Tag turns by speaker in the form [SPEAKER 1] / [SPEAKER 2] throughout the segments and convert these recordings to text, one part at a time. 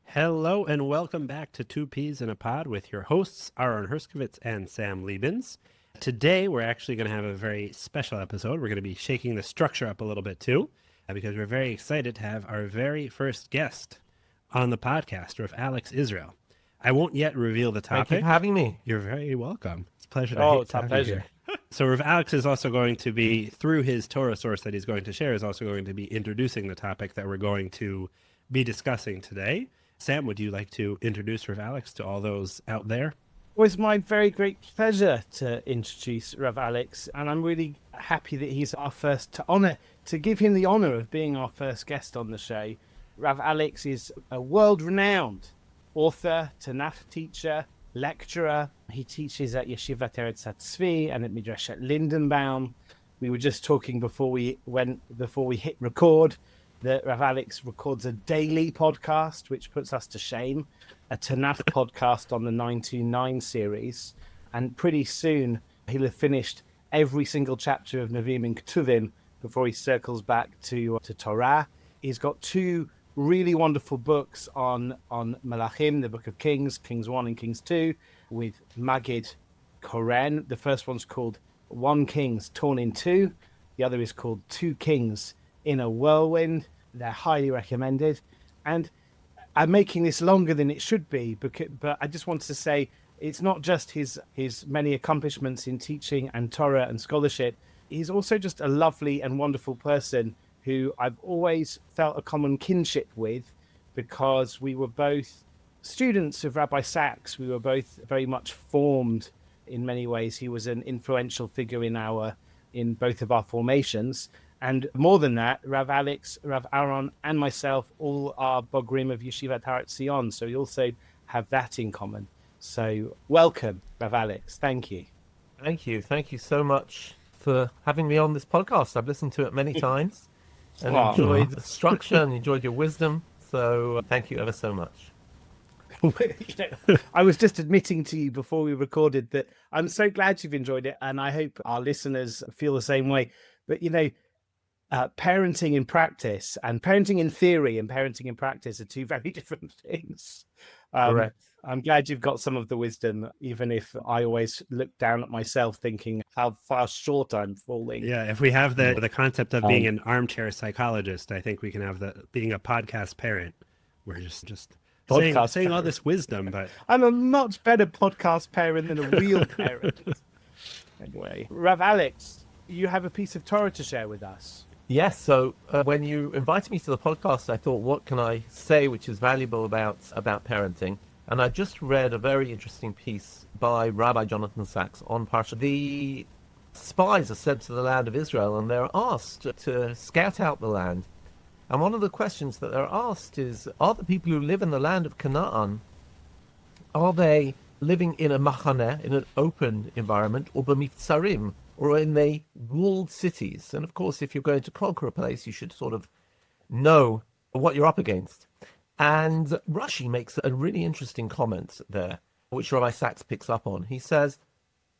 [SPEAKER 1] Hello and welcome back to Two Peas in a Pod with your hosts, Aaron Herskovitz and Sam Liebens. Today, we're actually going to have a very special episode. We're going to be shaking the structure up a little bit too, because we're very excited to have our very first guest on the podcast, Rav Alex Israel. I won't yet reveal the topic.
[SPEAKER 2] Thank you for having me.
[SPEAKER 1] You're very welcome. It's a pleasure to
[SPEAKER 2] It's a
[SPEAKER 1] have
[SPEAKER 2] pleasure.
[SPEAKER 1] you here. So Rav Alex is also going to be, through his Torah source that he's going to share, is also going to be introducing the topic that we're going to be discussing today. Sam, would you like to introduce Rav Alex to all those out there?
[SPEAKER 3] Well, it's my very great pleasure to introduce Rav Alex, and I'm really happy that he's our first to give him the honor of being our first guest on the show. Rav Alex is a world-renowned author, Tanakh teacher, lecturer. He teaches at Yeshivat Eretz HaTzvi and at Midrashat Lindenbaum. We were just talking before we hit record that Rav Alex records a daily podcast, which puts us to shame, a Tanakh podcast on the 929 series. And pretty soon he'll have finished every single chapter of Nevi'im and Ketuvim before he circles back to Torah. He's got two really wonderful books on Malachim, the Book of Kings, Kings 1 and Kings 2, with Magid Koren. The first one's called One Kings Torn in Two. The other is called Two Kings in a Whirlwind. They're highly recommended. And I'm making this longer than it should be, but I just wanted to say it's not just his many accomplishments in teaching and Torah and scholarship. He's also just a lovely and wonderful person who I've always felt a common kinship with, because we were both students of Rabbi Sacks. We were both very much formed in many ways. He was an influential figure in both of our formations. And more than that, Rav Alex, Rav Aaron, and myself all are Bogrim of Yeshivat Har Etzion, so we also have that in common. So welcome, Rav Alex. Thank you.
[SPEAKER 2] Thank you. Thank you so much for having me on this podcast. I've listened to it many times and enjoyed the structure and enjoyed your wisdom. So thank you ever so much.
[SPEAKER 3] I was just admitting to you before we recorded that I'm so glad you've enjoyed it, and I hope our listeners feel the same way. But, parenting in practice and parenting in theory and parenting in practice are two very different things.
[SPEAKER 2] Correct.
[SPEAKER 3] I'm glad you've got some of the wisdom, even if I always look down at myself thinking how far short I'm falling.
[SPEAKER 1] Yeah, if we have the concept of being an armchair psychologist, I think we can have being a podcast parent. We're just saying all this wisdom, but
[SPEAKER 3] I'm a much better podcast parent than a real parent. Anyway, Rav Alex, you have a piece of Torah to share with us.
[SPEAKER 2] Yes, so when you invited me to the podcast, I thought, what can I say which is valuable about parenting? And I just read a very interesting piece by Rabbi Jonathan Sacks on Parsha. The spies are sent to the land of Israel, and they're asked to scout out the land. And one of the questions that they're asked is, are the people who live in the land of Canaan, are they living in a machaneh, in an open environment, or b'mivtzarim, or in the walled cities? And of course, if you're going to conquer a place, you should sort of know what you're up against. And Rashi makes a really interesting comment there, which Rabbi Sacks picks up on. He says,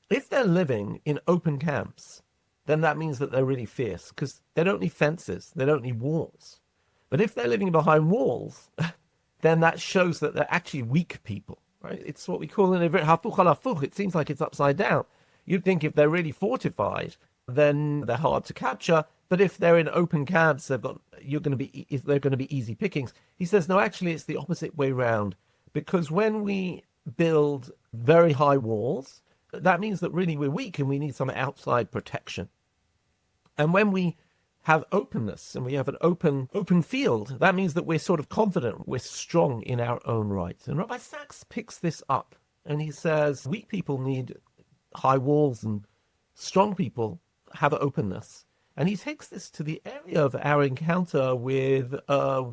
[SPEAKER 2] if they're living in open camps, then that means that they're really fierce, because they don't need fences, they don't need walls. But if they're living behind walls, then that shows that they're actually weak people, right? It's what we call in Ivrit hapuch al hapuch. It seems like it's upside down. You'd think if they're really fortified, then they're hard to capture. But if they're in open camps, they're going to be easy pickings. He says, no, actually, it's the opposite way round. Because when we build very high walls, that means that really we're weak and we need some outside protection. And when we have openness and we have an open field, that means that we're sort of confident, we're strong in our own right. And Rabbi Sacks picks this up and he says, weak people need high walls and strong people have openness. And he takes this to the area of our encounter with a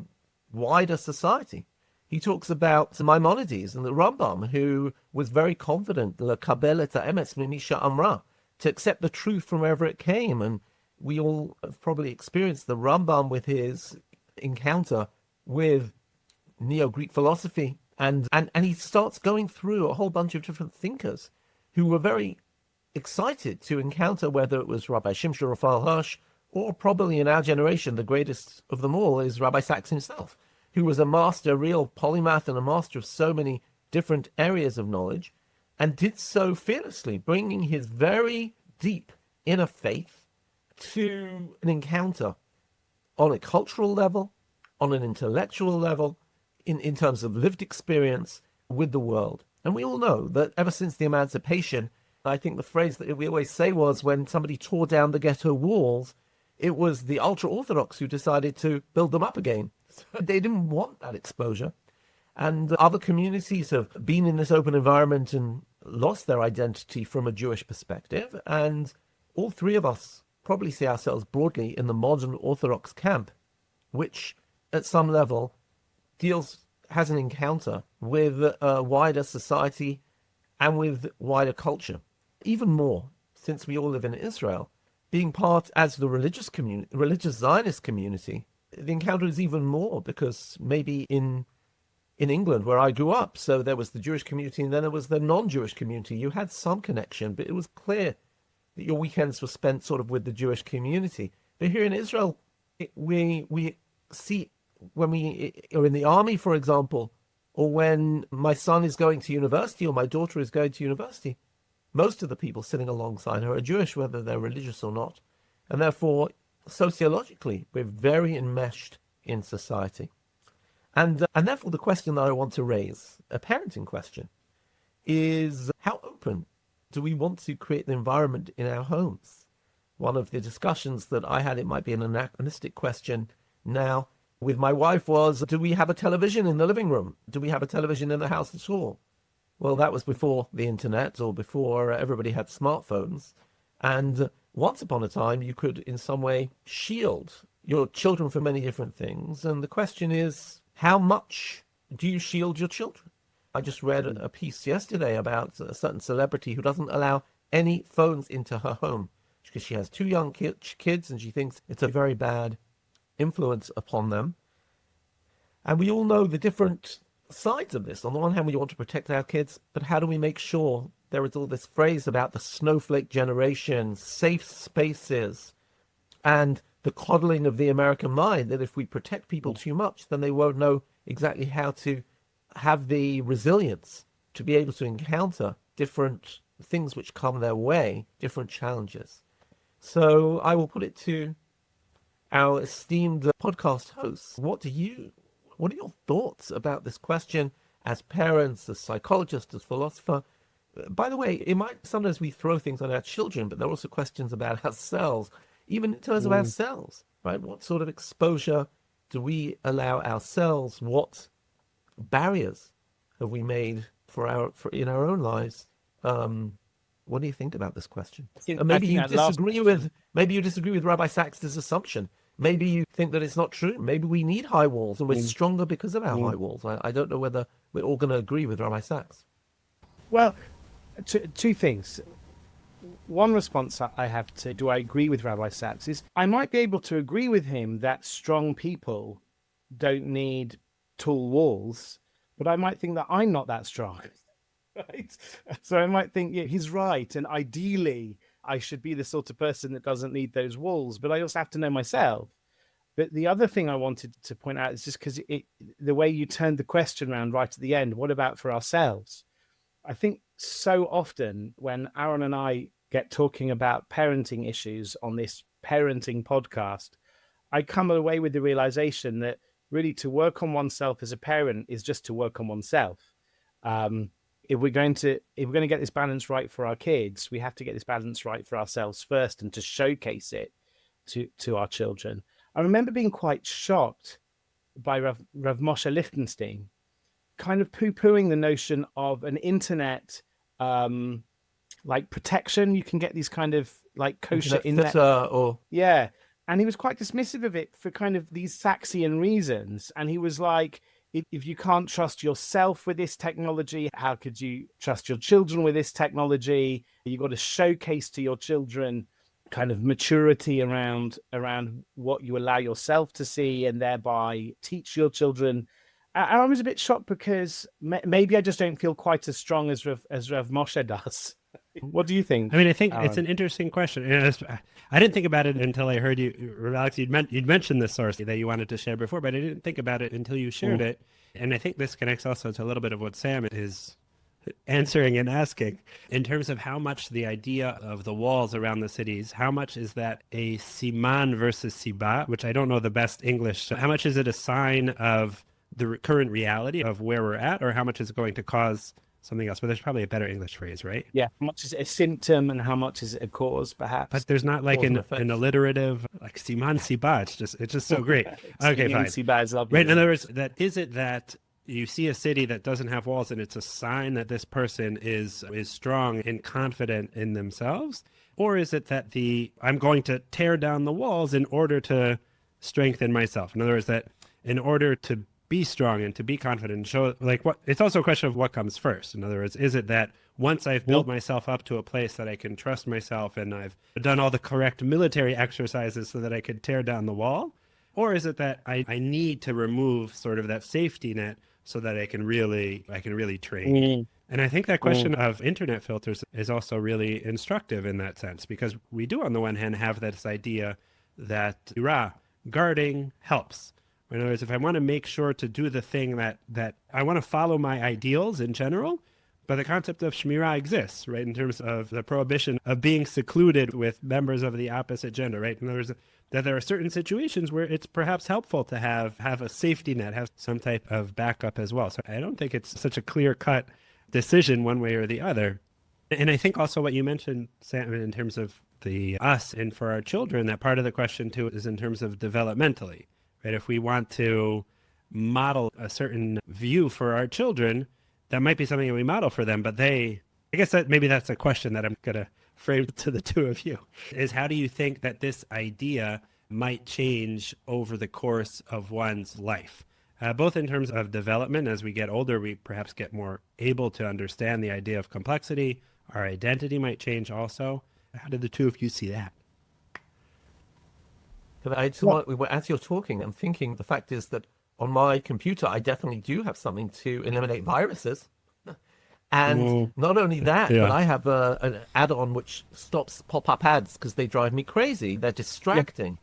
[SPEAKER 2] wider society. He talks about Maimonides and the Rambam, who was very confident, l'kabel et ha'emes mimisha amra, to accept the truth from wherever it came. And we all have probably experienced the Rambam with his encounter with Neo-Greek philosophy. And he starts going through a whole bunch of different thinkers who were very excited to encounter, whether it was Rabbi Shimshon Raphael Hirsch or probably in our generation, the greatest of them all is Rabbi Sacks himself, who was a master, real polymath and a master of so many different areas of knowledge, and did so fearlessly, bringing his very deep inner faith to an encounter on a cultural level, on an intellectual level, in terms of lived experience with the world. And we all know that ever since the emancipation, I think the phrase that we always say was when somebody tore down the ghetto walls, it was the ultra-Orthodox who decided to build them up again. So they didn't want that exposure. And other communities have been in this open environment and lost their identity from a Jewish perspective. And all three of us probably see ourselves broadly in the modern Orthodox camp, which at some level has an encounter with a wider society and with wider culture. Even more, since we all live in Israel, being part as the religious Zionist community, the encounter is even more because maybe in England, where I grew up, so there was the Jewish community and then there was the non-Jewish community. You had some connection, but it was clear that your weekends were spent sort of with the Jewish community. But here in Israel, we see when we are in the army, for example, or when my son is going to university or my daughter is going to university, most of the people sitting alongside her are Jewish, whether they're religious or not. And therefore, sociologically, we're very enmeshed in society. And therefore, the question that I want to raise, a parenting question, is how open do we want to create the environment in our homes? One of the discussions that I had, it might be an anachronistic question now, with my wife was, do we have a television in the living room? Do we have a television in the house at all? Well, that was before the internet or before everybody had smartphones. And once upon a time, you could in some way shield your children from many different things. And the question is, how much do you shield your children? I just read a piece yesterday about a certain celebrity who doesn't allow any phones into her home because she has two young kids and she thinks it's a very bad influence upon them. And we all know the different sides of this. On the one hand, we want to protect our kids, but how do we make sure there is all this phrase about the snowflake generation, safe spaces, and the coddling of the American mind, that if we protect people too much, then they won't know exactly how to have the resilience to be able to encounter different things which come their way, different challenges. So I will put it to our esteemed podcast hosts. What are your thoughts about this question as parents, as psychologists, as philosopher? By the way, sometimes we throw things on our children, but there are also questions about ourselves, even in terms of ourselves, right? What sort of exposure do we allow ourselves? What barriers have we made in our own lives? What do you think about this question? Maybe you disagree with Rabbi Sacks' assumption. Maybe you think that it's not true. Maybe we need high walls and we're stronger because of our high walls. I don't know whether we're all going to agree with Rabbi Sacks.
[SPEAKER 3] Well, two things. One response I have to, do I agree with Rabbi Sacks, is I might be able to agree with him that strong people don't need tall walls, but I might think that I'm not that strong. Right? So I might think, yeah, he's right. And ideally, I should be the sort of person that doesn't need those walls, but I also have to know myself. But the other thing I wanted to point out is just because the way you turned the question around right at the end, what about for ourselves? I think so often when Aaron and I get talking about parenting issues on this parenting podcast, I come away with the realization that really to work on oneself as a parent is just to work on oneself. If we're going to get this balance right for our kids, we have to get this balance right for ourselves first, and to showcase it to our children. I remember being quite shocked by Rav Moshe Lichtenstein, kind of poo-pooing the notion of an internet like protection. You can get these kind of like kosher internet yeah. And he was quite dismissive of it for kind of these Sacksian reasons. And he was like, if you can't trust yourself with this technology, how could you trust your children with this technology? You've got to showcase to your children kind of maturity around what you allow yourself to see, and thereby teach your children. And I was a bit shocked because maybe I just don't feel quite as strong as Rav Moshe does. What do you think?
[SPEAKER 1] I mean, I think it's
[SPEAKER 3] Aaron?
[SPEAKER 1] an interesting question. I didn't think about it until I heard you, Rav Alex. You'd mentioned this source that you wanted to share before, but I didn't think about it until you shared
[SPEAKER 3] Mm.
[SPEAKER 1] it. And I think this connects also to a little bit of what Sam is answering and asking in terms of how much the idea of the walls around the cities, how much is that a siman versus siba, which I don't know the best English. So how much is it a sign of the current reality of where we're at, or how much is it going to cause something else? But there's probably a better English phrase, right?
[SPEAKER 3] Yeah, how much is it a symptom and how much is it a cause, perhaps?
[SPEAKER 1] But there's not like
[SPEAKER 2] Cause and
[SPEAKER 1] an
[SPEAKER 2] effect.
[SPEAKER 1] alliterative like siman siba. It's just so great. Okay, fine.
[SPEAKER 3] Bad, lovely.
[SPEAKER 1] Right. In other words, that is it that you see a city that doesn't have walls and it's a sign that this person is strong and confident in themselves? Or is it that I'm going to tear down the walls in order to strengthen myself? In other words, that in order to be strong and to be confident and show like what it's also a question of what comes first. In other words, is it that once I've built myself up to a place that I can trust myself and I've done all the correct military exercises so that I could tear down the wall? Or is it that I need to remove sort of that safety net so that I can really train?
[SPEAKER 3] Mm.
[SPEAKER 1] And I think that question of internet filters is also really instructive in that sense, because we do on the one hand have this idea that guarding helps. In other words, if I want to make sure to do the thing that I want to follow my ideals in general, but the concept of shmirah exists, right, in terms of the prohibition of being secluded with members of the opposite gender, right? In other words, that there are certain situations where it's perhaps helpful to have a safety net, have some type of backup as well. So I don't think it's such a clear-cut decision one way or the other. And I think also what you mentioned, Sam, in terms of the us and for our children, that part of the question too is in terms of developmentally, right? If we want to model a certain view for our children, that might be something that we model for them, but I guess that maybe that's a question that I'm going to frame to the two of you, is how do you think that this idea might change over the course of one's life? Both in terms of development, as we get older, we perhaps get more able to understand the idea of complexity. Our identity might change also. How did the two of you see that?
[SPEAKER 2] As you're talking, I'm thinking the fact is that on my computer, I definitely do have something to eliminate viruses. And not only that, but I have an add-on which stops pop-up ads because they drive me crazy. They're distracting.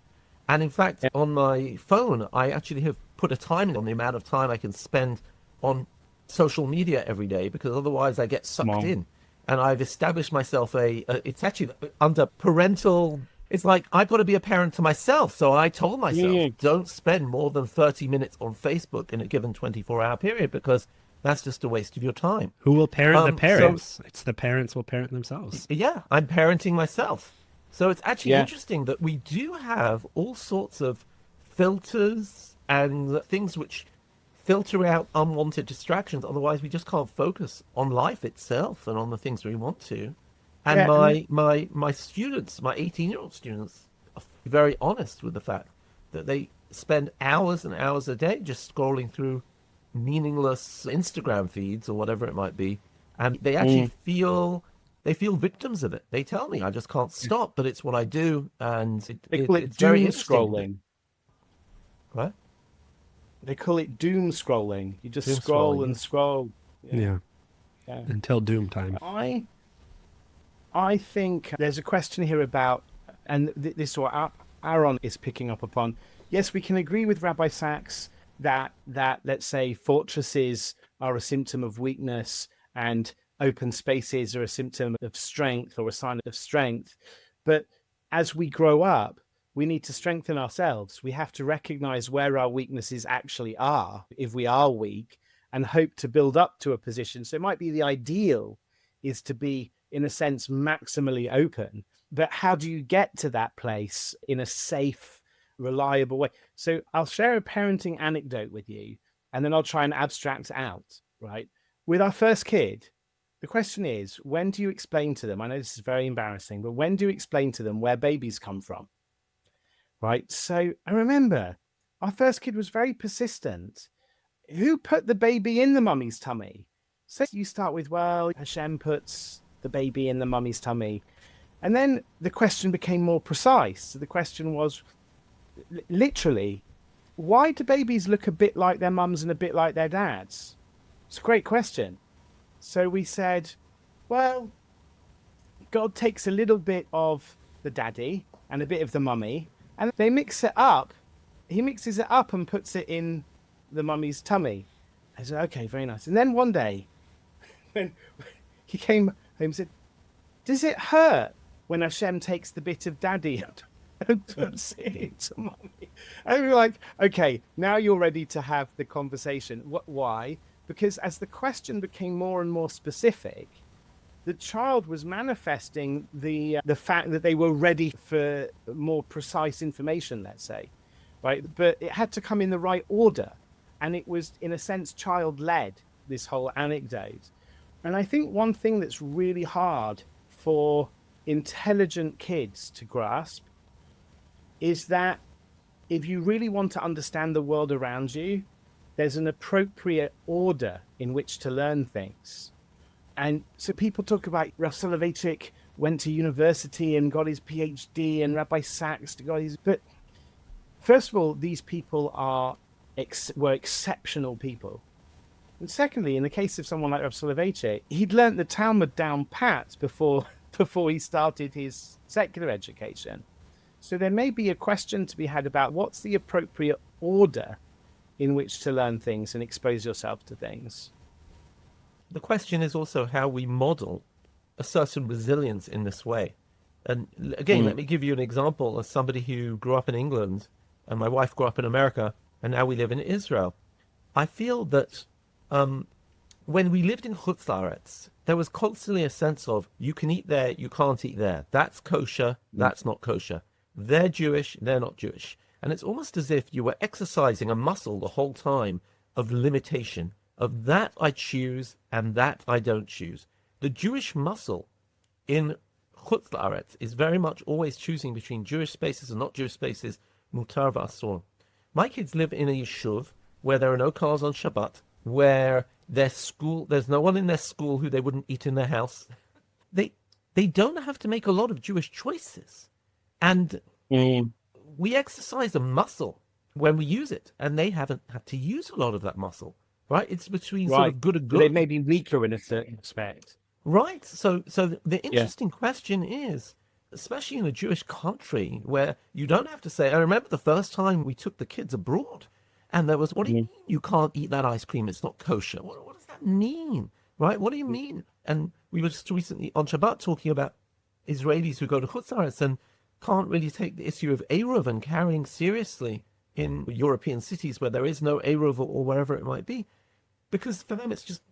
[SPEAKER 2] And in fact, on my phone, I actually have put a timing on the amount of time I can spend on social media every day, because otherwise I get sucked in. And I've established myself it's actually under parental. It's like I've got to be a parent to myself. So I told myself, don't spend more than 30 minutes on Facebook in a given 24-hour period, because that's just a waste of your time.
[SPEAKER 1] Who will parent the parents? It's the parents will parent themselves.
[SPEAKER 2] Yeah, I'm parenting myself. So it's actually interesting that we do have all sorts of filters and things which filter out unwanted distractions. Otherwise, we just can't focus on life itself and on the things we want to. And my students, my 18-year-old students, are very honest with the fact that they spend hours and hours a day just scrolling through meaningless Instagram feeds or whatever it might be, and they actually feel victims of it. They tell me, I just can't stop, but it's what I do, and
[SPEAKER 3] They call it
[SPEAKER 2] it's very
[SPEAKER 3] doom
[SPEAKER 2] interesting.
[SPEAKER 3] scrolling.
[SPEAKER 2] What?
[SPEAKER 3] They call it doom scrolling. You just
[SPEAKER 2] Doom
[SPEAKER 3] scroll
[SPEAKER 2] scrolling,
[SPEAKER 3] and scroll.
[SPEAKER 1] Yeah. Until doom time.
[SPEAKER 3] I think there's a question here about, and this is what Aaron is picking up upon. Yes, we can agree with Rabbi Sacks that let's say fortresses are a symptom of weakness and open spaces are a symptom of strength or a sign of strength. But as we grow up, we need to strengthen ourselves. We have to recognize where our weaknesses actually are, if we are weak, and hope to build up to a position. So it might be the ideal is to be, in a sense, maximally open. But how do you get to that place in a safe, reliable way? So I'll share a parenting anecdote with you, and then I'll try and abstract out, right? With our first kid, the question is, when do you explain to them? I know this is very embarrassing, but when do you explain to them where babies come from? Right? So I remember our first kid was very persistent. Who put the baby in the mummy's tummy? So you start with, well, Hashem puts the baby in the mummy's tummy. And then the question became more precise. So the question was, literally, why do babies look a bit like their mums and a bit like their dads? It's a great question. So we said, well, God takes a little bit of the daddy and a bit of the mummy, and they mix it up. He mixes it up and puts it in the mummy's tummy. I said, okay, very nice. And then one day, when he came home and said, does it hurt when Hashem takes the bit of daddy and puts it into mummy? And we were like, okay, now you're ready to have the conversation. Why? Because as the question became more and more specific, the child was manifesting the fact that they were ready for more precise information, let's say, right? But it had to come in the right order. And it was, in a sense, child-led, this whole anecdote. And I think one thing that's really hard for intelligent kids to grasp is that if you really want to understand the world around you, there's an appropriate order in which to learn things. And so people talk about Rav Soloveitchik went to university and got his PhD, and Rabbi Sacks got his... But first of all, these people were exceptional people. And secondly, in the case of someone like Rav Soloveitchik, he'd learnt the Talmud down pat before he started his secular education. So there may be a question to be had about what's the appropriate order in which to learn things and expose yourself to things.
[SPEAKER 2] The question is also how we model a certain resilience in this way. And again, let me give you an example as somebody who grew up in England, and my wife grew up in America, and now we live in Israel. I feel that when we lived in Chutz La'aretz, there was constantly a sense of, you can eat there, you can't eat there. That's kosher, that's not kosher. They're Jewish, they're not Jewish. And it's almost as if you were exercising a muscle the whole time of limitation, of that I choose and that I don't choose. The Jewish muscle in Chutz La'aretz is very much always choosing between Jewish spaces and not Jewish spaces, mutar v'asur. My kids live in a yeshuv where there are no cars on Shabbat, where there's no one in their school who they wouldn't eat in their house. They don't have to make a lot of Jewish choices. And we exercise a muscle when we use it, and they haven't had to use a lot of that muscle, right? It's between sort of good and good.
[SPEAKER 3] They may be weaker in a certain respect.
[SPEAKER 2] Right. So the interesting question is, especially in a Jewish country where you don't have to say, I remember the first time we took the kids abroad, and there was, what do you mean you can't eat that ice cream? It's not kosher. What does that mean? Right? What do you mean? And we were just recently on Shabbat talking about Israelis who go to Chutz La'aretz and can't really take the issue of Eruv and carrying seriously in European cities where there is no Eruv or wherever it might be, because for them it's just,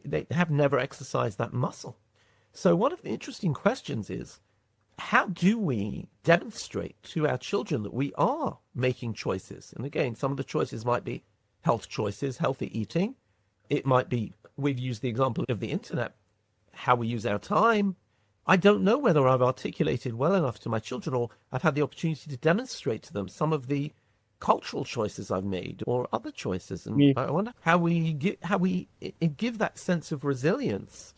[SPEAKER 2] they have never exercised that muscle. So one of the interesting questions is, how do we demonstrate to our children that we are making choices? And again, some of the choices might be health choices, healthy eating. It might be, we've used the example of the internet, how we use our time. I don't know whether I've articulated well enough to my children, or I've had the opportunity to demonstrate to them some of the cultural choices I've made or other choices. And I wonder how we give that sense of resilience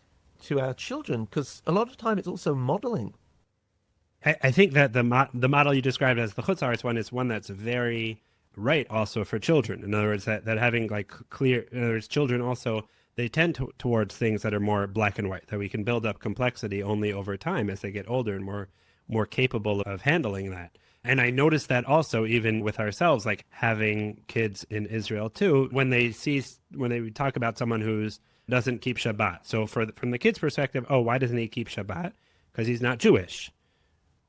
[SPEAKER 2] to our children, because a lot of time it's also modeling.
[SPEAKER 1] I think that the model you described as the Chutz La'aretz one is one that's very right also for children. In other words, that having like clear, in other words, children also, they tend towards things that are more black and white, that we can build up complexity only over time as they get older and more capable of handling that. And I noticed that also even with ourselves, like having kids in Israel too, when they talk about someone who's doesn't keep Shabbat. So from the kid's perspective, oh, why doesn't he keep Shabbat? Because he's not Jewish.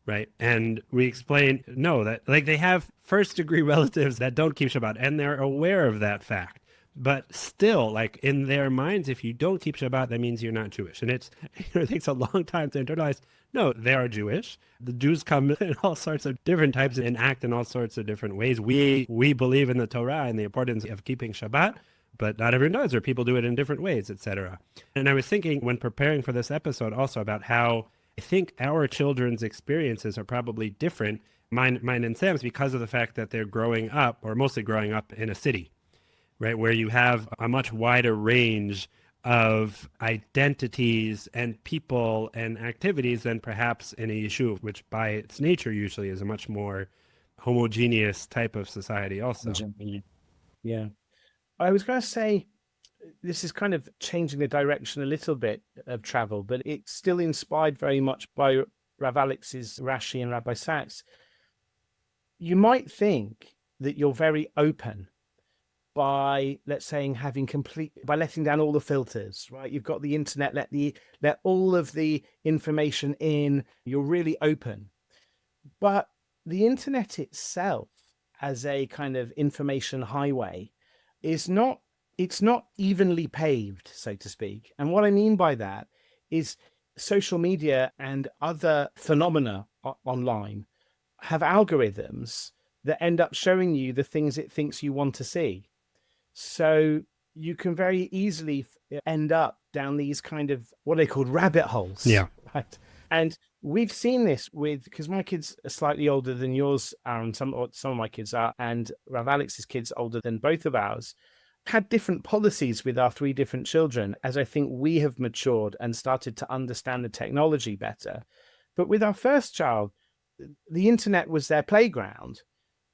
[SPEAKER 1] Right. And we explain, no, that like they have first degree relatives that don't keep Shabbat, and they're aware of that fact. But still, like in their minds, if you don't keep Shabbat, that means you're not Jewish. And it takes a long time to internalize, no, they are Jewish. The Jews come in all sorts of different types and act in all sorts of different ways. We believe in the Torah and the importance of keeping Shabbat, but not everyone does, or people do it in different ways, etc. And I was thinking when preparing for this episode also about how I think our children's experiences are probably different, mine and Sam's, because of the fact that they're growing up, or mostly growing up in a city, right, where you have a much wider range of identities and people and activities than perhaps in a yeshuv, which by its nature usually is a much more homogeneous type of society also.
[SPEAKER 3] Yeah. I was going to say, this is kind of changing the direction a little bit of travel, but it's still inspired very much by Rav Alex's Rashi and Rabbi Sacks. You might think that you're very open by, let's say, by letting down all the filters, right? You've got the internet, let all of the information in, you're really open. But the internet itself as a kind of information highway it's not evenly paved, so to speak. And what I mean by that is social media and other phenomena online have algorithms that end up showing you the things it thinks you want to see. So you can very easily end up down these kind of what they call rabbit holes.
[SPEAKER 1] Yeah.
[SPEAKER 3] Right. And we've seen this because my kids are slightly older than yours, Aaron. Some of my kids are, and Rav Alex's kids older than both of ours. Had different policies with our 3 different children as I think we have matured and started to understand the technology better. But with our first child, the internet was their playground,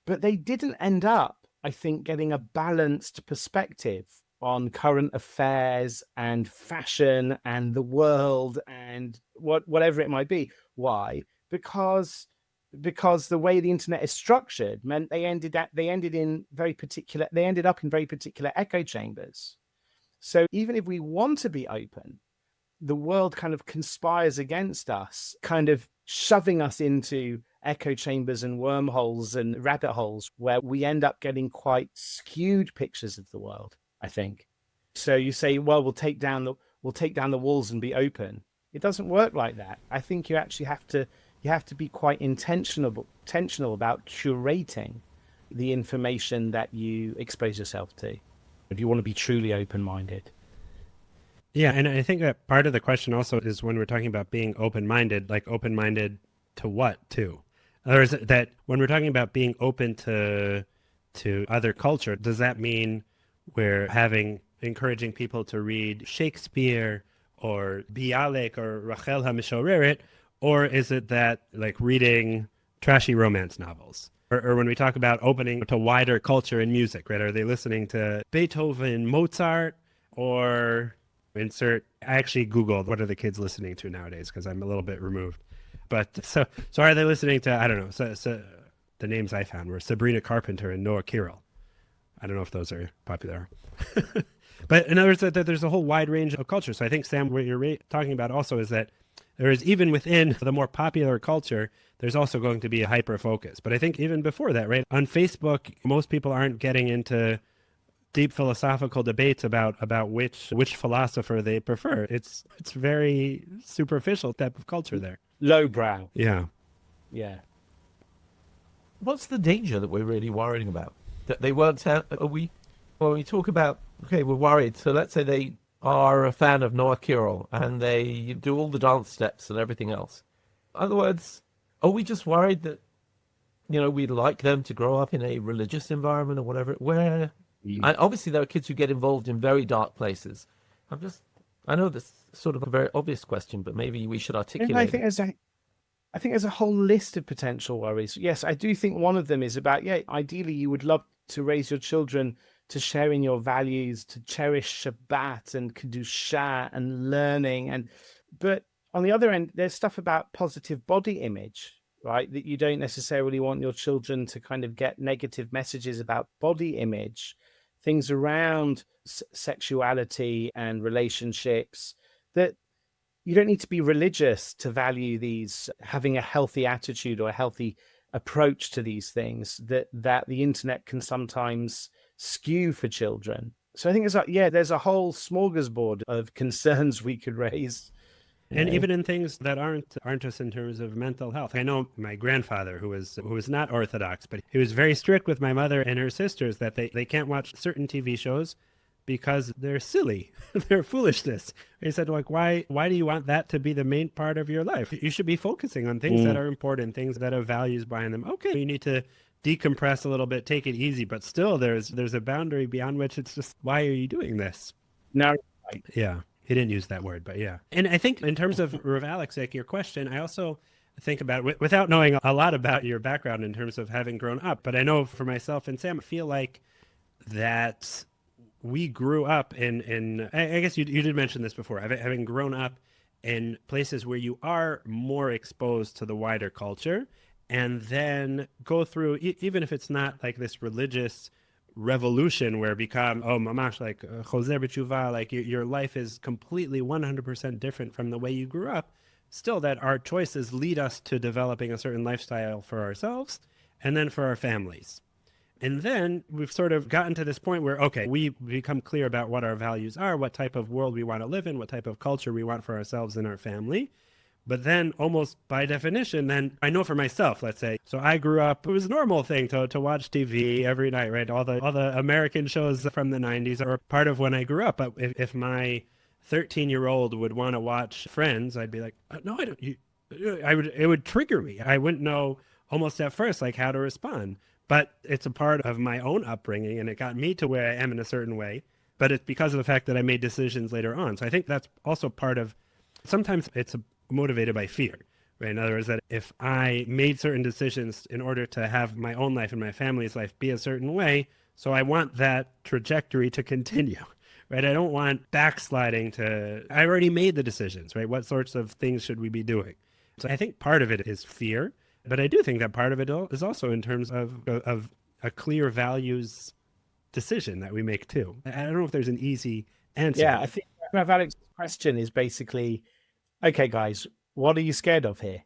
[SPEAKER 3] but they didn't end up, I think, getting a balanced perspective on current affairs and fashion and the world and whatever it might be. Why? Because the way the internet is structured meant they ended up in very particular echo chambers. So even if we want to be open, the world kind of conspires against us, kind of shoving us into echo chambers and wormholes and rabbit holes where we end up getting quite skewed pictures of the world, I think. So you say, well, we'll take down the walls and be open. It doesn't work like that. I think you actually have to be quite intentional about curating the information that you expose yourself to if you want to be truly open-minded.
[SPEAKER 1] Yeah, and I think that part of the question also is when we're talking about being open-minded, like open-minded to what too? Or is it that when we're talking about being open to other culture, does that mean we're encouraging people to read Shakespeare or Bialik or Rachel HaMishoreret, or is it that like reading trashy romance novels? Or when we talk about opening to wider culture and music, right? Are they listening to Beethoven, Mozart, or I actually Googled what are the kids listening to nowadays because I'm a little bit removed. But so are they listening to, I don't know, so the names I found were Sabrina Carpenter and Noah Kirel. I don't know if those are popular. But in other words, there's a whole wide range of culture. So I think, Sam, what you're talking about also is that there is, even within the more popular culture, there's also going to be a hyper focus. But I think even before that, right, on Facebook, most people aren't getting into deep philosophical debates about which philosopher they prefer. It's very superficial type of culture there.
[SPEAKER 3] Lowbrow.
[SPEAKER 1] Yeah.
[SPEAKER 3] Yeah.
[SPEAKER 2] What's the danger that we're really worrying about? That they won't tell, when we talk about, okay, we're worried. So let's say they are a fan of Noah Kirel and they do all the dance steps and everything else. In other words, are we just worried that, we'd like them to grow up in a religious environment or whatever, where, and obviously there are kids who get involved in very dark places. I know this is sort of a very obvious question, but maybe we should articulate
[SPEAKER 3] I think there's a whole list of potential worries. Yes, I do think one of them is about, ideally you would love to raise your children to share in your values, to cherish Shabbat and Kedusha and learning. But on the other end, there's stuff about positive body image, right? That you don't necessarily want your children to kind of get negative messages about body image, things around sexuality and relationships, that you don't need to be religious to value these, having a healthy attitude or a healthy approach to these things that the internet can sometimes skew for children. So I think there's a whole smorgasbord of concerns we could raise.
[SPEAKER 1] And even in things that aren't just in terms of mental health. I know my grandfather, who was not Orthodox, but he was very strict with my mother and her sisters that they can't watch certain TV shows because they're silly. They're foolishness. He said, like, why do you want that to be the main part of your life? You should be focusing on things that are important, things that have values behind them. Okay, you need to decompress a little bit, take it easy, but still there's a boundary beyond which it's just, why are you doing this?
[SPEAKER 3] No.
[SPEAKER 1] Yeah. He didn't use that word, but yeah. And I think in terms of Rav Alex, like your question, I also think about, without knowing a lot about your background in terms of having grown up, but I know for myself and Sam, I feel like that we grew up in I guess you did mention this before, having grown up in places where you are more exposed to the wider culture, and then go through, even if it's not like this religious revolution where become, oh mamash, like choser b'tshuva, like your life is completely 100% different from the way you grew up, still that our choices lead us to developing a certain lifestyle for ourselves and then for our families. And then we've sort of gotten to this point where, okay, we become clear about what our values are, what type of world we want to live in, what type of culture we want for ourselves and our family. But then almost by definition, then I know for myself, let's say, so I grew up, it was a normal thing to watch TV every night, right? All the American shows from the 90s are part of when I grew up. But if my 13-year-old would want to watch Friends, I'd be like, no, I don't. It would trigger me. I wouldn't know almost at first like how to respond. But it's a part of my own upbringing, and it got me to where I am in a certain way. But it's because of the fact that I made decisions later on. So I think that's also part of, sometimes it's motivated by fear, right? In other words, that if I made certain decisions in order to have my own life and my family's life be a certain way, so I want that trajectory to continue, right? I don't want backsliding to, I already made the decisions, right? What sorts of things should we be doing? So I think part of it is fear. But I do think that part of it is also in terms of a clear values decision that we make too. I don't know if there's an easy answer.
[SPEAKER 3] Yeah, I think Rav Alex's question is basically, okay, guys, what are you scared of here?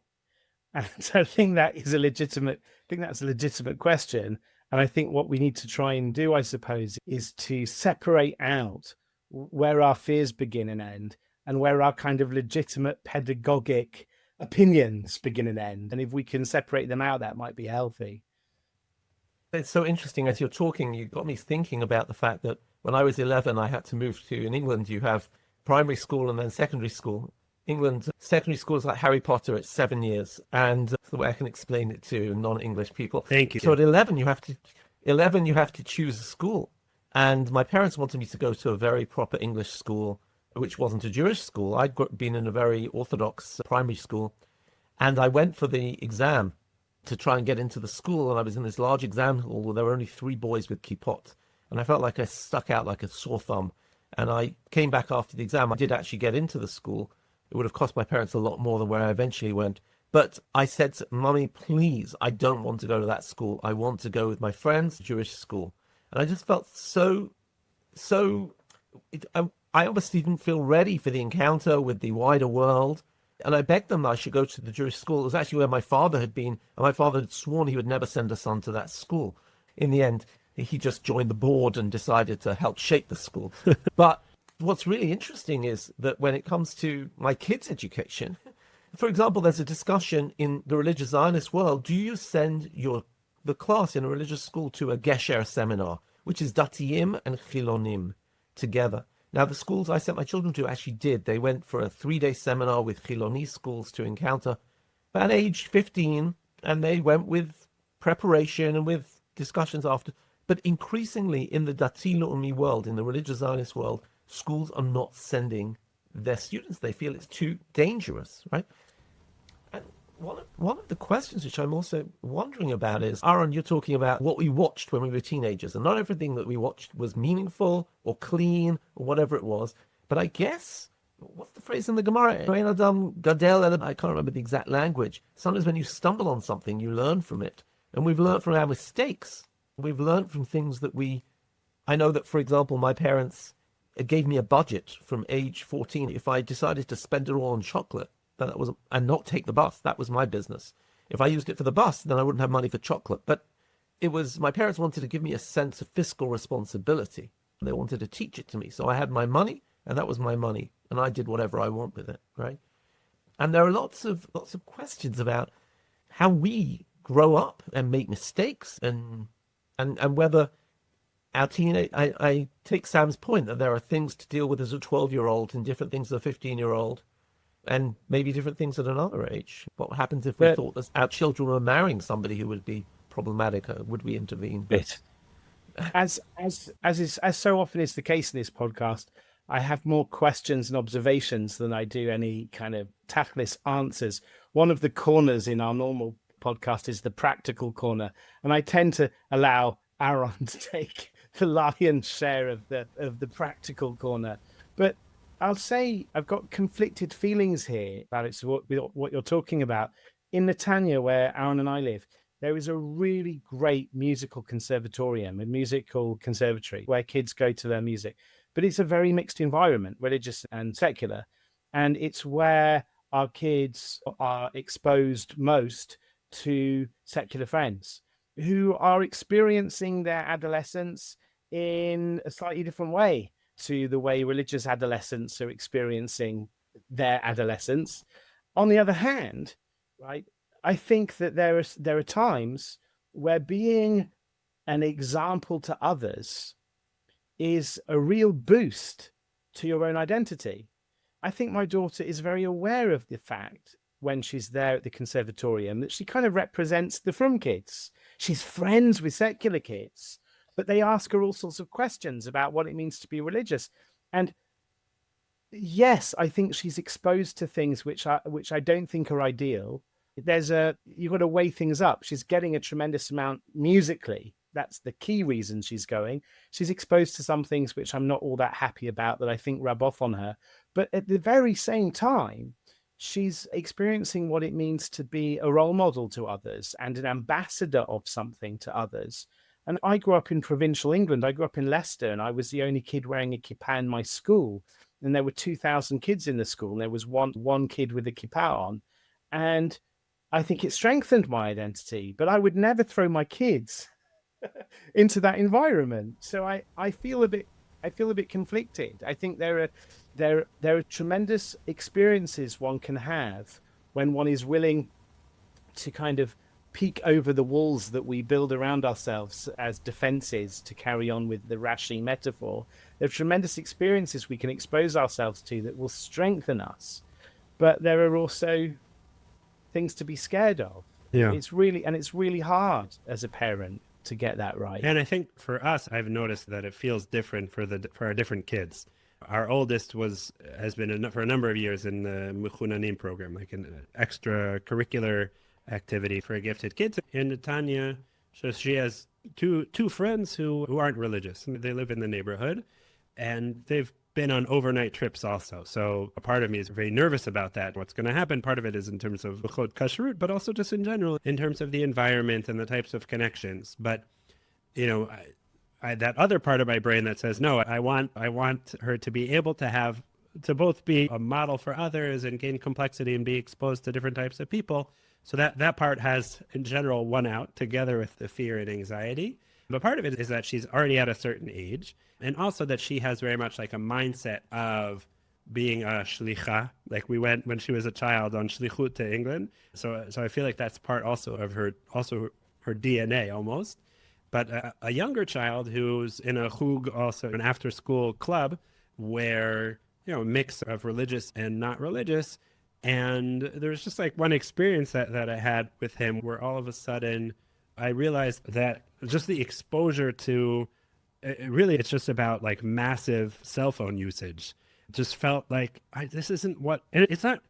[SPEAKER 3] And so I think that is a legitimate. I think that's a legitimate question. And I think what we need to try and do, I suppose, is to separate out where our fears begin and end, and where our kind of legitimate pedagogic opinions begin and end. And if we can separate them out, that might be healthy.
[SPEAKER 2] It's so interesting. As you're talking, you got me thinking about the fact that when I was 11, I had to move to, in England, you have primary school and then secondary school. England, secondary school is like Harry Potter, it's 7 years. And that's the way I can explain it to non-English people.
[SPEAKER 1] Thank you.
[SPEAKER 2] So at 11, you have to choose a school. And my parents wanted me to go to a very proper English school, which wasn't a Jewish school. I'd been in a very Orthodox primary school, and I went for the exam to try and get into the school, and I was in this large exam hall where there were only 3 boys with kippot, and I felt like I stuck out like a sore thumb, and I came back after the exam. I did actually get into the school. It would have cost my parents a lot more than where I eventually went, but I said, Mummy, please, I don't want to go to that school. I want to go with my friends, Jewish school. And I just felt I obviously didn't feel ready for the encounter with the wider world. And I begged them that I should go to the Jewish school. It was actually where my father had been. And my father had sworn he would never send a son to that school. In the end, he just joined the board and decided to help shape the school. But what's really interesting is that when it comes to my kids' education, for example, there's a discussion in the religious Zionist world. Do you send the class in a religious school to a Gesher seminar, which is Datiyim and Chilonim together? Now, the schools I sent my children to actually did. They went for a 3-day seminar with Chiloni schools to encounter at age 15, and they went with preparation and with discussions after. But increasingly in the Dati Leumi world, in the religious Zionist world, schools are not sending their students. They feel it's too dangerous, right? And one of the questions which I'm also wondering about is, Aaron, you're talking about what we watched when we were teenagers, and not everything that we watched was meaningful or clean or whatever it was. But I guess, what's the phrase in the Gemara? I can't remember the exact language. Sometimes when you stumble on something, you learn from it. And we've learned from our mistakes. We've learned from things that I know that, for example, my parents gave me a budget from age 14. If I decided to spend it all on chocolate, and not take the bus, that was my business. If I used it for the bus, then I wouldn't have money for chocolate. But my parents wanted to give me a sense of fiscal responsibility. They wanted to teach it to me. So I had my money, and that was my money, and I did whatever I want with it, right? And there are lots of questions about how we grow up and make mistakes, and whether our teenage. I take Sam's point that there are things to deal with as a 12-year-old and different things as a 15-year-old. And maybe different things at another age. What happens if we thought that our children were marrying somebody who would be problematic? Would we intervene?
[SPEAKER 3] As so often is the case in this podcast, I have more questions and observations than I do any kind of tactless answers. One of the corners in our normal podcast is the practical corner, and I tend to allow Aaron to take the lion's share of the practical corner. But I'll say I've got conflicted feelings here, Alex, what you're talking about. In Netanya, where Aaron and I live, there is a really great musical conservatorium, a musical conservatory where kids go to learn music. But it's a very mixed environment, religious and secular. And it's where our kids are exposed most to secular friends who are experiencing their adolescence in a slightly different way to the way religious adolescents are experiencing their adolescence. On the other hand, right, I think that there are times where being an example to others is a real boost to your own identity. I think my daughter is very aware of the fact when she's there at the conservatorium that she kind of represents the frum kids. She's friends with secular kids, but they ask her all sorts of questions about what it means to be religious. And yes, I think she's exposed to things which I don't think are ideal. You've got to weigh things up. She's getting a tremendous amount musically. That's the key reason she's going. She's exposed to some things which I'm not all that happy about, that I think rub off on her. But at the very same time, she's experiencing what it means to be a role model to others and an ambassador of something to others. And I grew up in provincial England. I grew up in Leicester, and I was the only kid wearing a kippah in my school. And there were 2,000 kids in the school, and there was one kid with a kippah on. And I think it strengthened my identity. But I would never throw my kids into that environment. So I feel a bit conflicted. I think there are tremendous experiences one can have when one is willing to kind of peek over the walls that we build around ourselves as defenses, to carry on with the Rashi metaphor. There are tremendous experiences we can expose ourselves to that will strengthen us, but there are also things to be scared of.
[SPEAKER 1] Yeah.
[SPEAKER 3] It's really hard as a parent to get that right.
[SPEAKER 1] And I think for us, I've noticed that it feels different for our different kids. Our oldest has been for a number of years in the Mechunanim program, like an extracurricular activity for gifted kids. In Netanya, so she has two friends who aren't religious. They live in the neighborhood, and they've been on overnight trips also. So a part of me is very nervous about that. What's going to happen? Part of it is in terms of B'chot Kashrut, but also just in general, in terms of the environment and the types of connections. But, you know, I that other part of my brain that says, no, I want her to be able to both be a model for others and gain complexity and be exposed to different types of people. So that part has, in general, won out together with the fear and anxiety. But part of it is that she's already at a certain age, and also that she has very much like a mindset of being a shlicha. Like we went when she was a child on shlichut to England. So I feel like that's part also of her DNA almost. But a younger child who's in a chug, also an after-school club, where, you know, a mix of religious and not religious. And there's just like one experience that I had with him where all of a sudden I realized that just the exposure to, it's just about like massive cell phone usage. It just felt like this isn't what, and it's not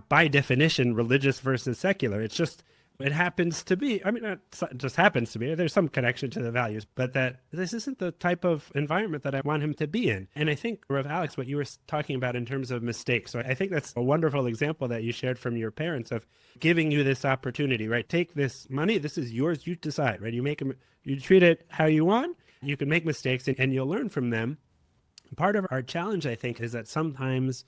[SPEAKER 1] by definition religious versus secular. It's just, it happens to be, I mean, it just happens to be, there's some connection to the values, but that this isn't the type of environment that I want him to be in. And I think, Rav Alex, what you were talking about in terms of mistakes, so I think that's a wonderful example that you shared from your parents of giving you this opportunity, right? Take this money, this is yours, you decide, right? You treat it how you want, you can make mistakes and you'll learn from them. Part of our challenge, I think, is that sometimes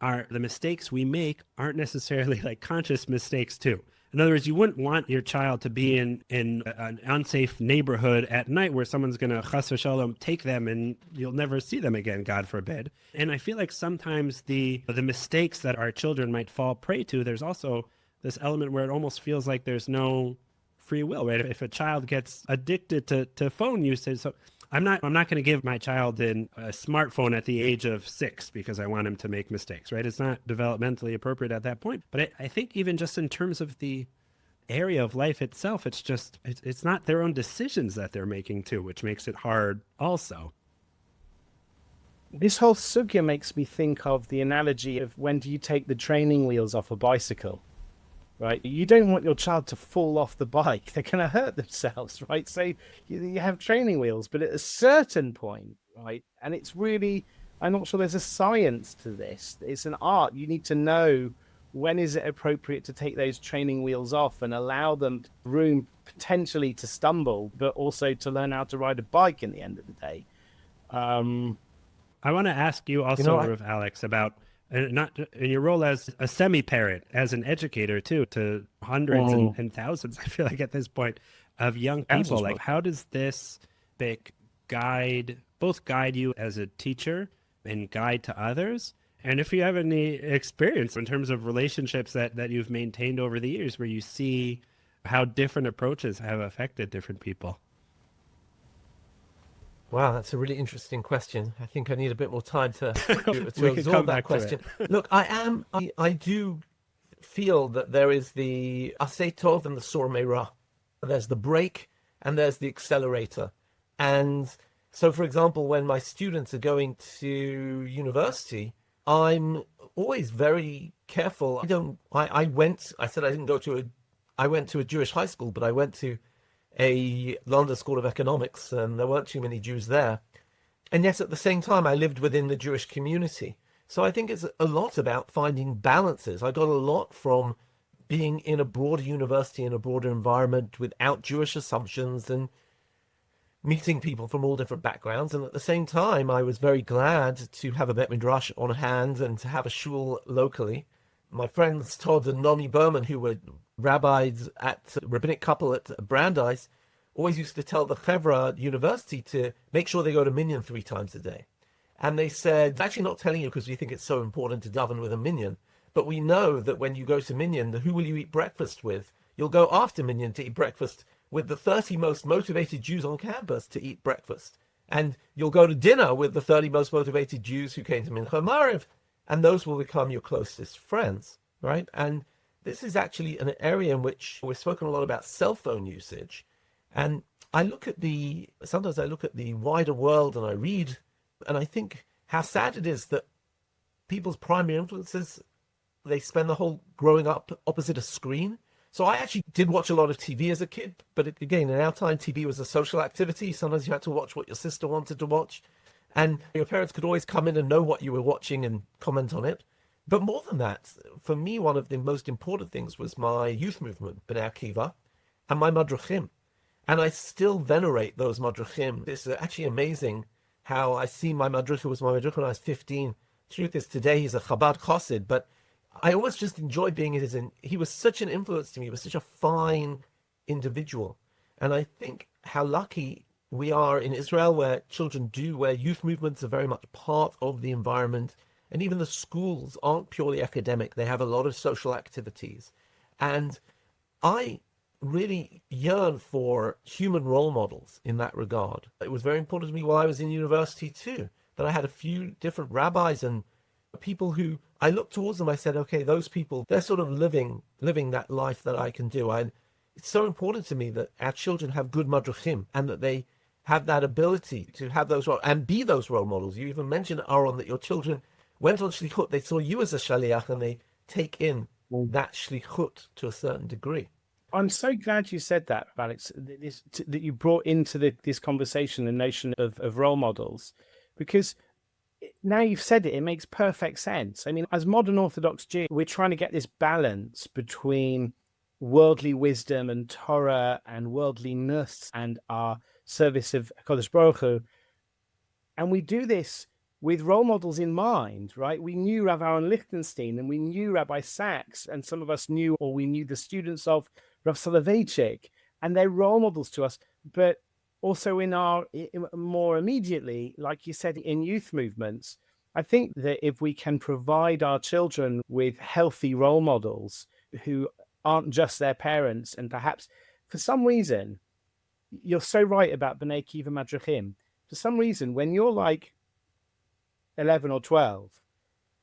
[SPEAKER 1] the mistakes we make aren't necessarily like conscious mistakes too. In other words, you wouldn't want your child to be in an unsafe neighborhood at night where someone's going to chas v'shalom take them and you'll never see them again, God forbid. And I feel like sometimes the mistakes that our children might fall prey to, there's also this element where it almost feels like there's no free will, right? If a child gets addicted to phone usage, so I'm not going to give my child a smartphone at the age of 6 because I want him to make mistakes, right? It's not developmentally appropriate at that point. But I think even just in terms of the area of life itself, it's not their own decisions that they're making too, which makes it hard also.
[SPEAKER 3] This whole sugya makes me think of the analogy of when do you take the training wheels off a bicycle? right? You don't want your child to fall off the bike. They're going to hurt themselves, right? So you have training wheels, but at a certain point, right? And it's really, I'm not sure there's a science to this. It's an art. You need to know when is it appropriate to take those training wheels off and allow them room potentially to stumble, but also to learn how to ride a bike in the end of the day.
[SPEAKER 1] I want to ask you also, Rav Alex, about not in your role as a semi-parent, as an educator too, to hundreds and thousands, I feel like at this point, of young people. Like, how does this both guide you as a teacher and guide to others? And if you have any experience in terms of relationships that you've maintained over the years where you see how different approaches have affected different people.
[SPEAKER 2] Wow, that's a really interesting question. I think I need a bit more time to
[SPEAKER 1] absorb
[SPEAKER 2] that question. Look, I do feel that there is the Aseh Tov and the Sor Meirah. There's the brake and there's the accelerator. And so, for example, when my students are going to university, I'm always very careful. I went to a Jewish high school, but I went to a London School of Economics, and there weren't too many Jews there. And yet, at the same time, I lived within the Jewish community. So I think it's a lot about finding balances. I got a lot from being in a broader university, in a broader environment, without Jewish assumptions, and meeting people from all different backgrounds. And at the same time, I was very glad to have a Bet Midrash on hand and to have a shul locally. My friends Todd and Nomi Berman, who were rabbis at Rabbinic Couple at Brandeis, always used to tell the Chevra University to make sure they go to Minyan 3 times a day. And they said, actually not telling you because we think it's so important to daven with a Minyan, but we know that when you go to Minyan, who will you eat breakfast with? You'll go after Minyan to eat breakfast with the 30 most motivated Jews on campus to eat breakfast. And you'll go to dinner with the 30 most motivated Jews who came to Mincha Maariv, and those will become your closest friends, right? And this is actually an area in which we've spoken a lot about cell phone usage. And sometimes I look at the wider world and I read, and I think how sad it is that people's primary influences, they spend the whole growing up opposite a screen. So I actually did watch a lot of TV as a kid, but again, in our time, TV was a social activity. Sometimes you had to watch what your sister wanted to watch. And your parents could always come in and know what you were watching and comment on it. But more than that, for me, one of the most important things was my youth movement, B'nai Akiva, and my Madrachim. And I still venerate those Madrachim. It's actually amazing how I see my Madrich, who was my Madrich when I was 15. Truth is, today he's a Chabad Chassid, but I always just enjoyed being he was such an influence to me. He was such a fine individual. And I think how lucky we are in Israel where youth movements are very much part of the environment. And even the schools aren't purely academic. They have a lot of social activities. And I really yearn for human role models in that regard. It was very important to me while I was in university too, that I had a few different rabbis and people who I looked towards them. I said, okay, those people, they're sort of living that life that I can do. And it's so important to me that our children have good madrachim and that they have that ability to have those and be those role models. You even mentioned, Aaron, that your children went on shlichut. They saw you as a shaliach and they take in that shlichut to a certain degree.
[SPEAKER 3] I'm so glad you said that, Alex, that you brought into this conversation the notion of role models, because now you've said it, it makes perfect sense. I mean, as modern Orthodox Jews, we're trying to get this balance between worldly wisdom and Torah and worldliness and our service of Kodesh Baruch Hu. And we do this with role models in mind, right? We knew Rav Aaron Lichtenstein and we knew Rabbi Sacks, and some of us knew, or we knew the students of Rav Soloveitchik, and they're role models to us. But also more immediately, like you said, in youth movements, I think that if we can provide our children with healthy role models who aren't just their parents, and perhaps for some reason, you're so right about B'nai Akiva Madrachim. For some reason, when you're like 11 or 12,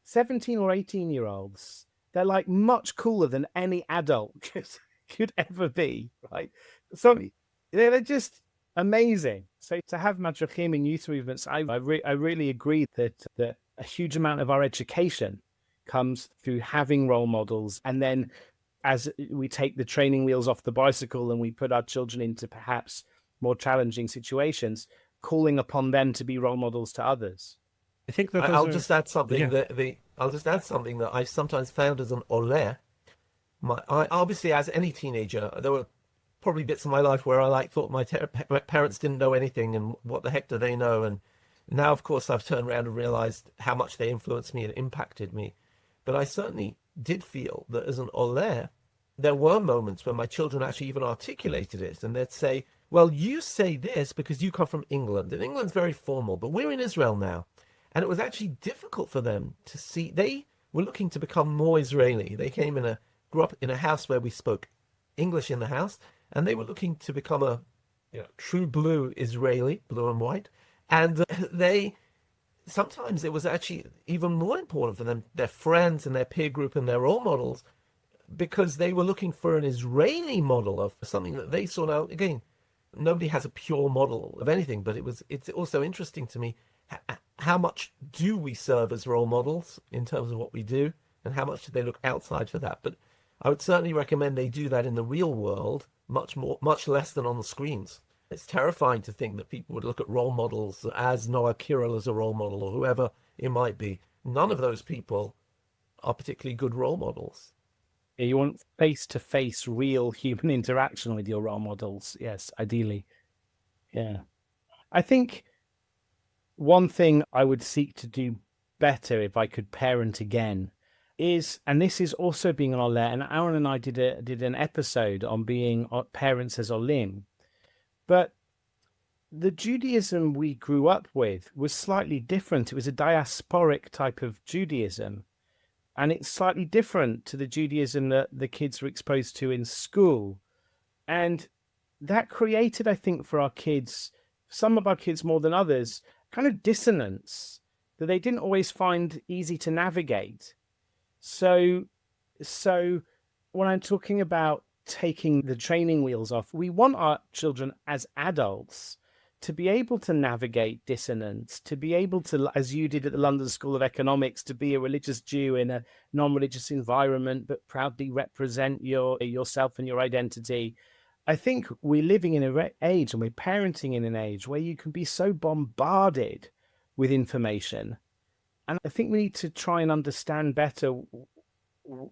[SPEAKER 3] 17 or 18-year-olds, they're like much cooler than any adult could ever be, right? So they're just amazing. So to have madrachim in youth movements, I really agree that a huge amount of our education comes through having role models and then as we take the training wheels off the bicycle and we put our children into perhaps more challenging situations, calling upon them to be role models to others.
[SPEAKER 1] I think that
[SPEAKER 2] I'll just add something
[SPEAKER 1] yeah.
[SPEAKER 2] I'll just add something that I sometimes found as an ole. I obviously, as any teenager, there were probably bits of my life where I thought my parents didn't know anything, and what the heck do they know? And now, of course, I've turned around and realized how much they influenced me and impacted me. But I certainly did feel that as an ole, there were moments when my children actually even articulated it, and they'd say, well, you say this because you come from England, and England's very formal, but we're in Israel now. And it was actually difficult for them to see. They were looking to become more Israeli. They grew up in a house where we spoke English in the house, and they were looking to become a true blue Israeli, blue and white. And sometimes it was actually even more important for them, their friends and their peer group and their role models, because they were looking for an Israeli model of something that they saw. Now, again, nobody has a pure model of anything, but it's also interesting to me, how much do we serve as role models in terms of what we do, and how much do they look outside for that? But I would certainly recommend they do that in the real world, much less than on the screens. It's terrifying to think that people would look at role models as Noah Kirill as a role model, or whoever it might be. None of those people are particularly good role models.
[SPEAKER 3] You want face-to-face, real human interaction with your role models. Yes, ideally. Yeah. I think one thing I would seek to do better if I could parent again is, and this is also being an Oleh, and Aaron and I did an episode on being parents as Olim, but the Judaism we grew up with was slightly different. It was a diasporic type of Judaism, and it's slightly different to the Judaism that the kids were exposed to in school. And that created, I think, for our kids, some of our kids more than others, kind of dissonance that they didn't always find easy to navigate. So when I'm talking about taking the training wheels off, we want our children as adults to be able to navigate dissonance, to be able to, as you did at the London School of Economics, to be a religious Jew in a non-religious environment, but proudly represent yourself and your identity. I think we're living in an age, and we're parenting in an age where you can be so bombarded with information. And I think we need to try and understand better,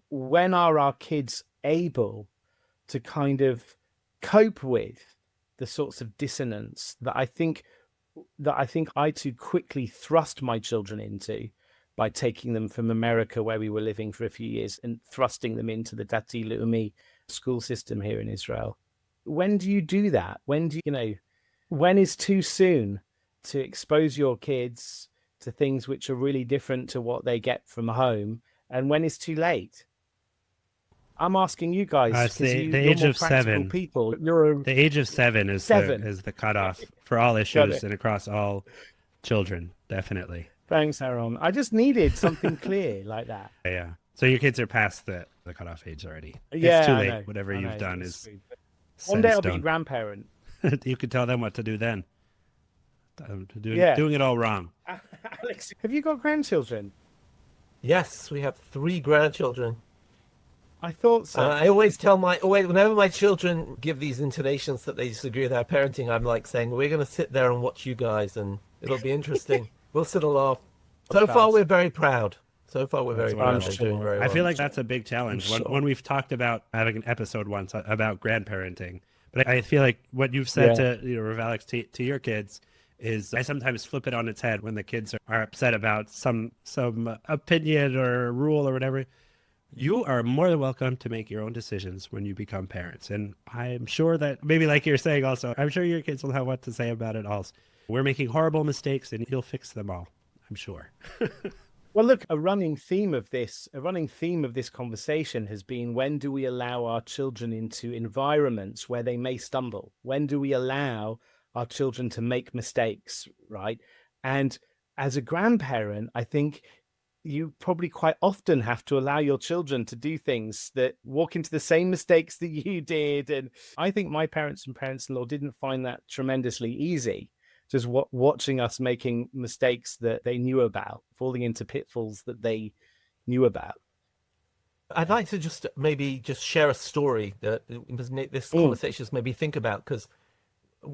[SPEAKER 3] when are our kids able to kind of cope with the sorts of dissonance that I think I too quickly thrust my children into by taking them from America, where we were living for a few years, and thrusting them into the Dati Leumi school system here in Israel. When do you do that? When is too soon to expose your kids to things which are really different to what they get from home? And when is too late? I'm asking you guys, because
[SPEAKER 1] the
[SPEAKER 3] you're
[SPEAKER 1] age
[SPEAKER 3] more
[SPEAKER 1] of
[SPEAKER 3] practical
[SPEAKER 1] 7.
[SPEAKER 3] people.
[SPEAKER 1] The age of 7 is the cutoff for all issues and across all children, definitely.
[SPEAKER 3] Thanks, Aaron. I just needed something clear like that.
[SPEAKER 1] Yeah. So your kids are past the cutoff age already.
[SPEAKER 3] Yeah,
[SPEAKER 1] it's too
[SPEAKER 3] I
[SPEAKER 1] late.
[SPEAKER 3] know.
[SPEAKER 1] Whatever you've done is
[SPEAKER 3] one day I'll be a grandparent.
[SPEAKER 1] You can tell them what to do then. Doing it all wrong.
[SPEAKER 3] Alex, have you got grandchildren?
[SPEAKER 2] Yes, we have 3 grandchildren.
[SPEAKER 3] I thought so.
[SPEAKER 2] I always tell whenever my children give these intonations that they disagree with our parenting, I'm like saying, we're going to sit there and watch you guys, and it'll be interesting. We'll sit and laugh. So far, we're very proud. They're doing very well.
[SPEAKER 1] I feel like that's a big challenge. When we've talked about having an episode once about grandparenting, but I feel like what you've said to Rav Alex, to your kids, is I sometimes flip it on its head when the kids are upset about some opinion or rule or whatever. You are more than welcome to make your own decisions when you become parents. And I'm sure that, maybe like you're saying also, I'm sure your kids will have what to say about it also. We're making horrible mistakes and you'll fix them all, I'm sure.
[SPEAKER 3] Well, look, a running theme of this conversation has been, when do we allow our children into environments where they may stumble? When do we allow our children to make mistakes, right? And as a grandparent, I think you probably quite often have to allow your children to do things that walk into the same mistakes that you did. And I think my parents and parents-in-law didn't find that tremendously easy, just watching us making mistakes that they knew about, falling into pitfalls that they knew about.
[SPEAKER 2] I'd like to just maybe just share a story that this conversation just made me think about, because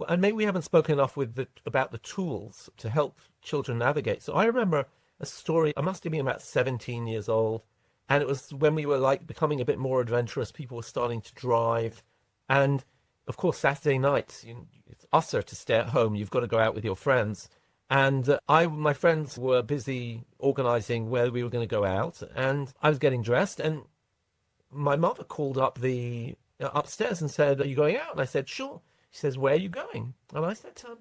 [SPEAKER 2] and maybe we haven't spoken enough about the tools to help children navigate. So I remember a story. I must have been about 17 years old, and it was when we were like becoming a bit more adventurous. People were starting to drive, and of course Saturday nights, it's usher to stay at home. You've got to go out with your friends, and my friends were busy organizing where we were going to go out, and I was getting dressed, and my mother called up the upstairs and said, "Are you going out?" And I said, "Sure." She says, "Where are you going?" And I said to her,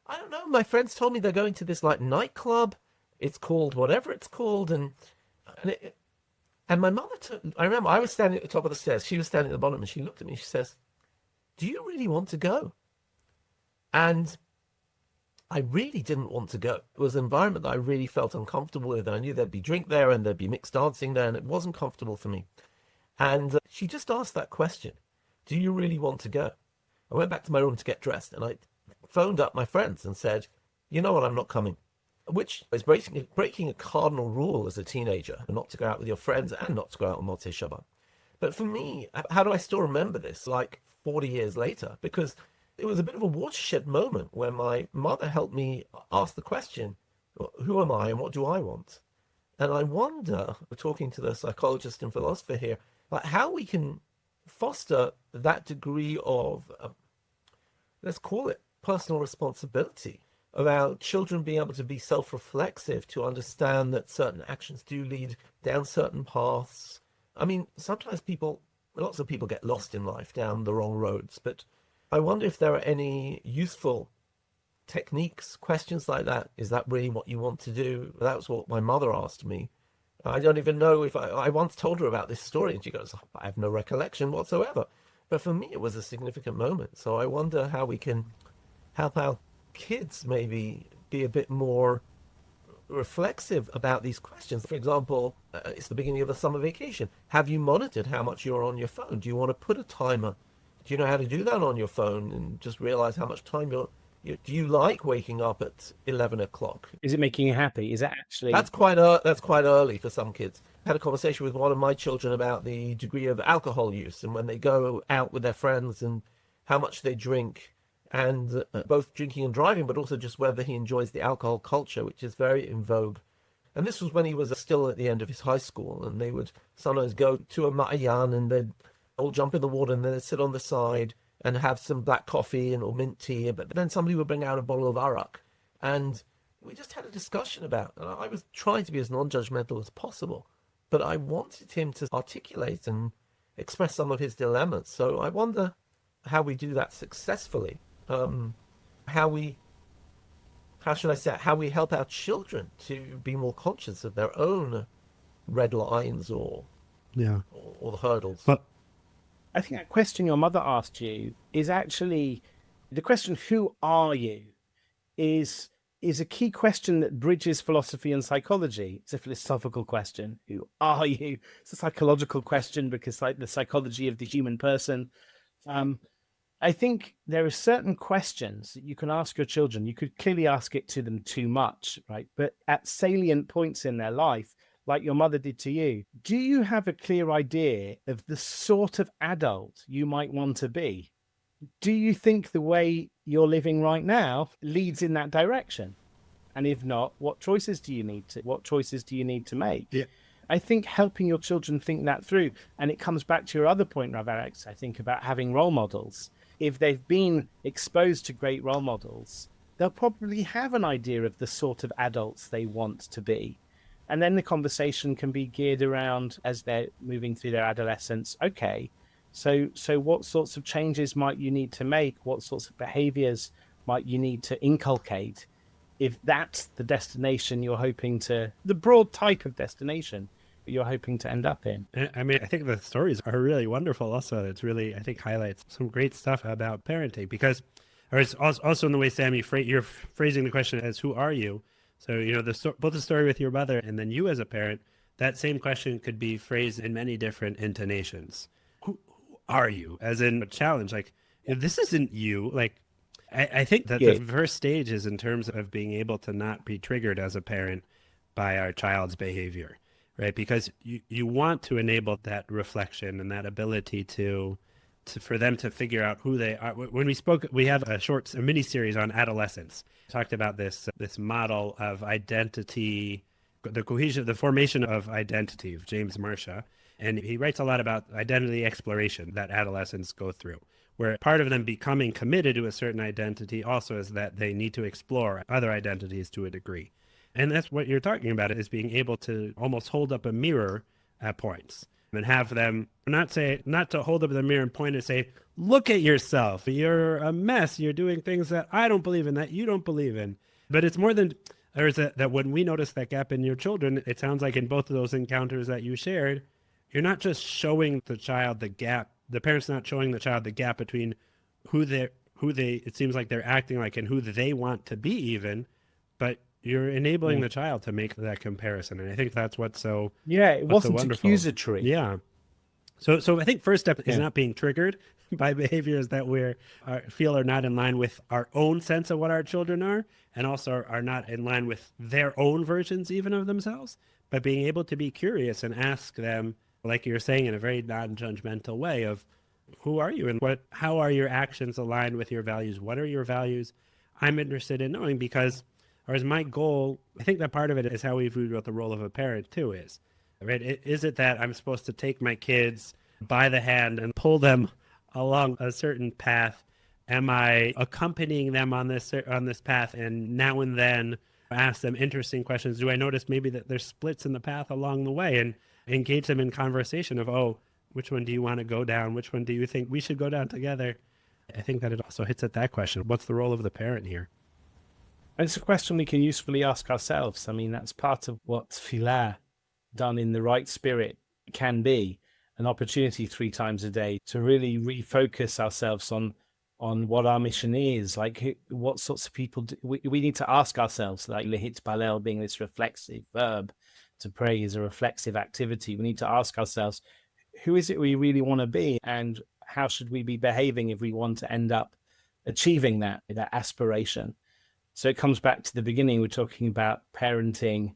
[SPEAKER 2] "I don't know. My friends told me they're going to this like nightclub. It's called whatever it's called." And my mother I remember I was standing at the top of the stairs. She was standing at the bottom, and she looked at me. She says, "Do you really want to go?" And I really didn't want to go. It was an environment that I really felt uncomfortable with. I knew there'd be drink there and there'd be mixed dancing there, and it wasn't comfortable for me. And she just asked that question, "Do you really want to go?" I went back to my room to get dressed, and I phoned up my friends and said, "You know what, I'm not coming." Which is breaking a cardinal rule as a teenager, not to go out with your friends and not to go out on Motzei Shabbat. But for me, how do I still remember this, like 40 years later? Because it was a bit of a watershed moment where my mother helped me ask the question, who am I and what do I want? And I wonder, we're talking to the psychologist and philosopher here, like how we can foster that degree of, let's call it personal responsibility, about children being able to be self-reflexive, to understand that certain actions do lead down certain paths. I mean, sometimes lots of people get lost in life down the wrong roads, but I wonder if there are any useful techniques, questions like that. Is that really what you want to do? That was what my mother asked me. I don't even know if I once told her about this story, and she goes, "I have no recollection whatsoever." But for me, it was a significant moment. So I wonder how we can help our kids maybe be a bit more reflexive about these questions. For example, it's the beginning of the summer vacation. Have you monitored how much you're on your phone? Do you want to put a timer? Do you know how to do that on your phone and just realize how much time do you like waking up at 11 o'clock?
[SPEAKER 3] Is it making you happy? Is that actually...
[SPEAKER 2] That's quite early for some kids. I had a conversation with one of my children about the degree of alcohol use and when they go out with their friends and how much they drink, and both drinking and driving, but also just whether he enjoys the alcohol culture, which is very in vogue. And this was when he was still at the end of his high school, and they would sometimes go to a ma'ayan and they'd all jump in the water and then they'd sit on the side and have some black coffee or mint tea, but then somebody would bring out a bottle of arak. And we just had a discussion about it. And I was trying to be as non-judgmental as possible, but I wanted him to articulate and express some of his dilemmas. So I wonder how we do that successfully. How we help our children to be more conscious of their own red lines or the hurdles.
[SPEAKER 3] But I think that question your mother asked you is actually the question, who are you, is a key question that bridges philosophy and psychology. It's a philosophical question. Who are you? It's a psychological question because like the psychology of the human person. I think there are certain questions that you can ask your children. You could clearly ask it to them too much, right? But at salient points in their life, like your mother did to you, do you have a clear idea of the sort of adult you might want to be? Do you think the way you're living right now leads in that direction? And if not, what choices do you need to make?
[SPEAKER 1] Yeah.
[SPEAKER 3] I think helping your children think that through, and it comes back to your other point, Rav Alex, I think about having role models. If they've been exposed to great role models, they'll probably have an idea of the sort of adults they want to be. And then the conversation can be geared around, as they're moving through their adolescence, okay, so what sorts of changes might you need to make? What sorts of behaviors might you need to inculcate if that's the destination you're hoping to, the broad type of destination you're hoping to end up in?
[SPEAKER 1] I mean, I think the stories are really wonderful also. It's really, I think, highlights some great stuff about parenting because, or it's also in the way, Sam, you're phrasing the question as, who are you? So, both the story with your mother and then you as a parent, that same question could be phrased in many different intonations. Who are you? As in a challenge, like, this isn't you. Like, I think that the first stage is in terms of being able to not be triggered as a parent by our child's behavior. right? Because you want to enable that reflection and that ability to for them to figure out who they are. When we spoke, we have a mini series on adolescence. Talked about this model of identity, the cohesion, the formation of identity of James Marsha, and he writes a lot about identity exploration that adolescents go through, where part of them becoming committed to a certain identity also is that they need to explore other identities to a degree. And that's what you're talking about, is being able to almost hold up a mirror at points and have them not to hold up the mirror and point and say, look at yourself, you're a mess, you're doing things that I don't believe in, that you don't believe in. But it's more than, that when we notice that gap in your children, it sounds like in both of those encounters that you shared, you're not just showing the child the gap, the parent's not showing the child the gap between who they, it seems like they're acting like and who they want to be even, but you're enabling the child to make that comparison. And I think that's what's so
[SPEAKER 3] it wasn't
[SPEAKER 1] wonderful.
[SPEAKER 3] Accusatory.
[SPEAKER 1] Yeah. So I think first step is not being triggered by behaviors that we feel are not in line with our own sense of what our children are, and also are not in line with their own versions even of themselves, but being able to be curious and ask them, like you're saying, in a very non-judgmental way of, who are you and how are your actions aligned with your values? What are your values? I'm interested in knowing, because, or is my goal, I think that part of it is how we view what the role of a parent too is. Right? Is it that I'm supposed to take my kids by the hand and pull them along a certain path? Am I accompanying them on this path, and now and then ask them interesting questions? Do I notice maybe that there's splits in the path along the way, and engage them in conversation of, oh, which one do you want to go down? Which one do you think we should go down together? I think that it also hits at that question. What's the role of the parent here?
[SPEAKER 3] And it's a question we can usefully ask ourselves. I mean, that's part of what tefillah, done in the right spirit, can be an opportunity 3 times a day to really refocus ourselves on what our mission is, like what sorts of people we need to ask ourselves, like lehit balel being this reflexive verb, to pray is a reflexive activity. We need to ask ourselves, who is it we really want to be, and how should we be behaving if we want to end up achieving that aspiration? So it comes back to the beginning. We're talking about parenting.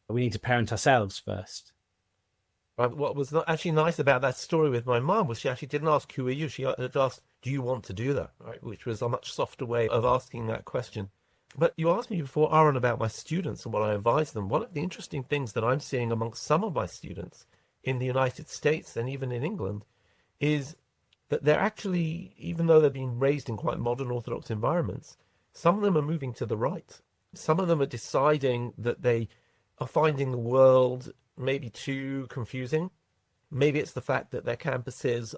[SPEAKER 3] We need to parent ourselves first.
[SPEAKER 2] What was actually nice about that story with my mom was she actually didn't ask, who are you? She asked, do you want to do that? Right? Which was a much softer way of asking that question. But you asked me before, Aaron, about my students and what I advise them. One of the interesting things that I'm seeing amongst some of my students in the United States and even in England is that they're actually, even though they're being raised in quite modern Orthodox environments, some of them are moving to the right. Some of them are deciding that they are finding the world maybe too confusing. Maybe it's the fact that their campuses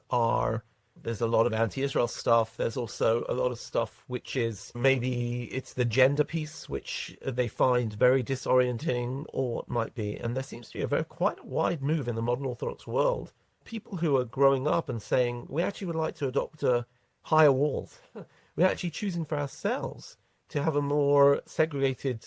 [SPEAKER 2] there's a lot of anti-Israel stuff. There's also a lot of stuff which is, maybe it's the gender piece, which they find very disorienting, or what might be. And there seems to be quite a wide move in the modern Orthodox world. People who are growing up and saying, we actually would like to adopt higher walls. We're actually choosing for ourselves to have a more segregated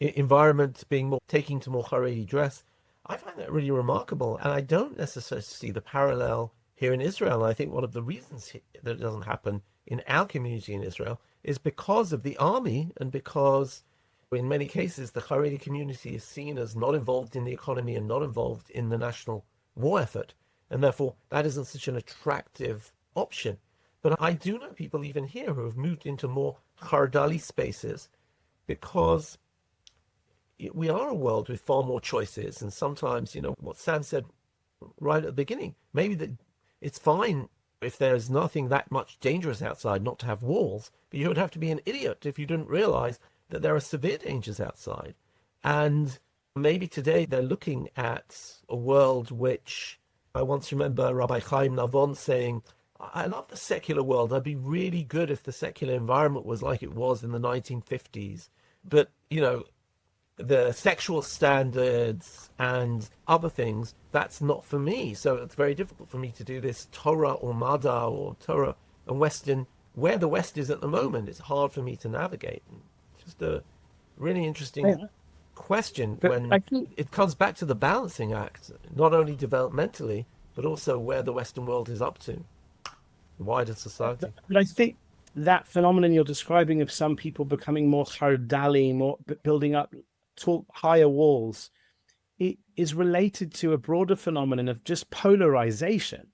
[SPEAKER 2] environment, taking to more Haredi dress. I find that really remarkable, and I don't necessarily see the parallel here in Israel. And I think one of the reasons that it doesn't happen in our community in Israel is because of the army, and because in many cases the Haredi community is seen as not involved in the economy and not involved in the national war effort, and therefore that isn't such an attractive option. But I do know people even here who have moved into more Haredali spaces because we are a world with far more choices. And sometimes, what Sam said right at the beginning, maybe that it's fine if there's nothing that much dangerous outside not to have walls, but you would have to be an idiot if you didn't realize that there are severe dangers outside. And maybe today they're looking at a world which, I once remember Rabbi Chaim Navon saying, I love the secular world. I'd be really good if the secular environment was like it was in the 1950s. But, the sexual standards and other things, that's not for me. So it's very difficult for me to do this Torah or Mada or Torah and Western, where the West is at the moment. It's hard for me to navigate. It's just a really interesting question when it comes back to the balancing act, not only developmentally, but also where the Western world is up to, wider society.
[SPEAKER 3] But I think that phenomenon you're describing of some people becoming more Hardali, more building up higher walls, it is related to a broader phenomenon of just polarization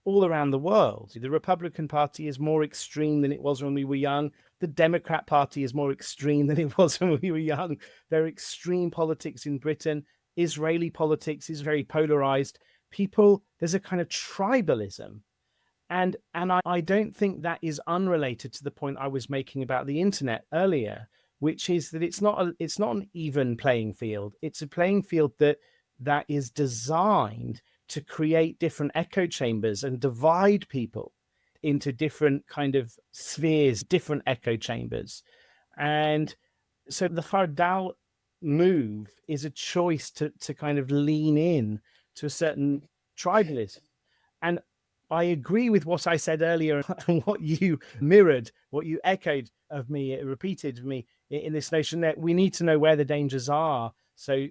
[SPEAKER 3] all around the world. The Republican Party is more extreme than it was when we were young. The Democrat Party is more extreme than it was when we were young. There are extreme politics in Britain. Israeli politics is very polarized. There's a kind of tribalism. And I don't think that is unrelated to the point I was making about the internet earlier, which is that it's not an even playing field. It's a playing field that is designed to create different echo chambers and divide people into different kind of spheres, different echo chambers. And so the Fardal move is a choice to kind of lean in to a certain tribalism. And I agree with what I said earlier and what you mirrored, what you echoed of me, repeated of me in this notion that we need to know where the dangers are. So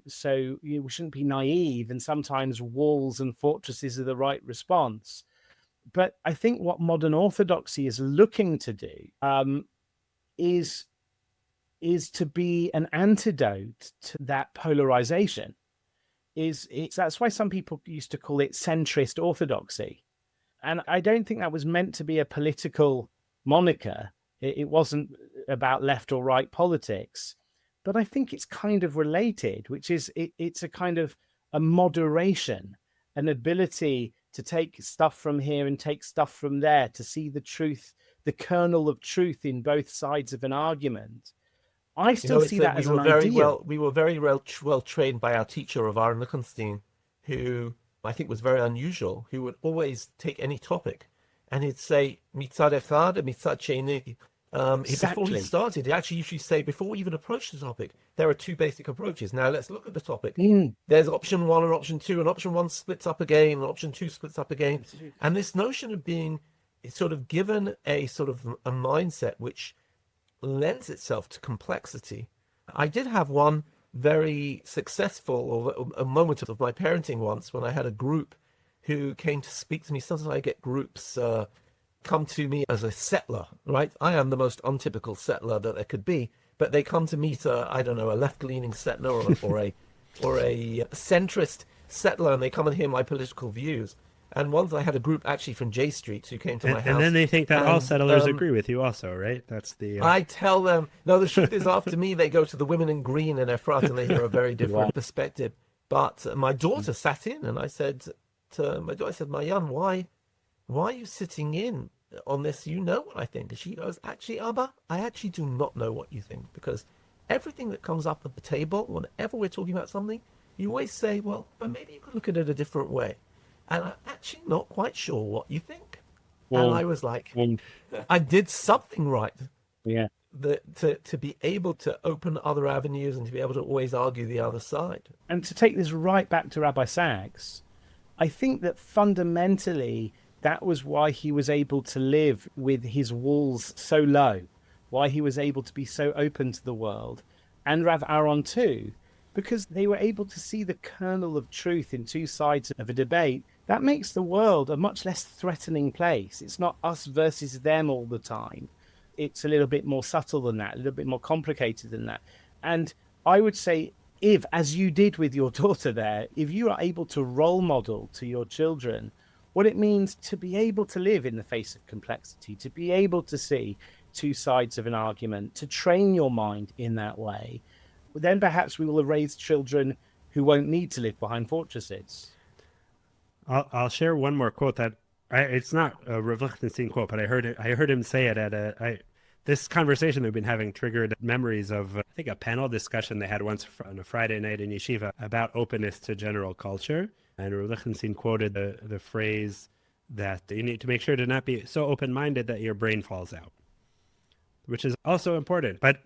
[SPEAKER 3] we shouldn't be naive, and sometimes walls and fortresses are the right response. But I think what modern Orthodoxy is looking to do is to be an antidote to that polarization. That's why some people used to call it centrist Orthodoxy. And I don't think that was meant to be a political moniker. It wasn't about left or right politics. But I think it's kind of related, which is it's a kind of a moderation, an ability to take stuff from here and take stuff from there, to see the truth, the kernel of truth in both sides of an argument. I still see that as an ideal.
[SPEAKER 2] We were very well trained by our teacher, Rav Aaron Lichtenstein, who I think was very unusual, who would always take any topic and he'd say, Mitzad Echad and Mitzad Sheni.
[SPEAKER 3] Exactly.
[SPEAKER 2] Before he started, he actually usually say, before we even approach the topic, there are two basic approaches. Now let's look at the topic. There's option 1 and option 2, and option 1 splits up again, and option 2 splits up again. And this notion of being sort of given a sort of a mindset which lends itself to complexity. I did have one very successful, or a moment of my parenting once, when I had a group who came to speak to me. Sometimes I get groups come to me as a settler, right? I am the most untypical settler that there could be, but they come to meet I don't know, a left-leaning settler or a centrist settler, and they come and hear my political views. And once I had a group actually from J Street who came to my house.
[SPEAKER 1] And then they think that all settlers agree with you also, right? That's the...
[SPEAKER 2] I tell them, no, the truth is after me, they go to the women in green in Efrat and they hear a very different perspective. But my daughter sat in, and I said to my daughter, Mayan, why are you sitting in on this? You know what I think. And she goes, actually, Abba, I actually do not know what you think, because everything that comes up at the table, whenever we're talking about something, you always say, well, but maybe you could look at it a different way. And I'm actually not quite sure what you think. And I was like, I did something right.
[SPEAKER 3] Yeah.
[SPEAKER 2] To be able to open other avenues and to be able to always argue the other side.
[SPEAKER 3] And to take this right back to Rabbi Sacks, I think that fundamentally that was why he was able to live with his walls so low, why he was able to be so open to the world, and Rav Aaron too, because they were able to see the kernel of truth in two sides of a debate. That makes the world a much less threatening place. It's not us versus them all the time. It's a little bit more subtle than that, a little bit more complicated than that. And I would say, if, as you did with your daughter there, if you are able to role model to your children what it means to be able to live in the face of complexity, to be able to see two sides of an argument, to train your mind in that way, then perhaps we will have raised children who won't need to live behind fortresses.
[SPEAKER 1] I'll share one more quote that it's not a Rav Lichtenstein quote, but I heard him say it at this conversation we've been having triggered memories of, I think, a panel discussion they had once on a Friday night in yeshiva about openness to general culture. And Rav Lichtenstein quoted the phrase that you need to make sure to not be so open-minded that your brain falls out, which is also important. But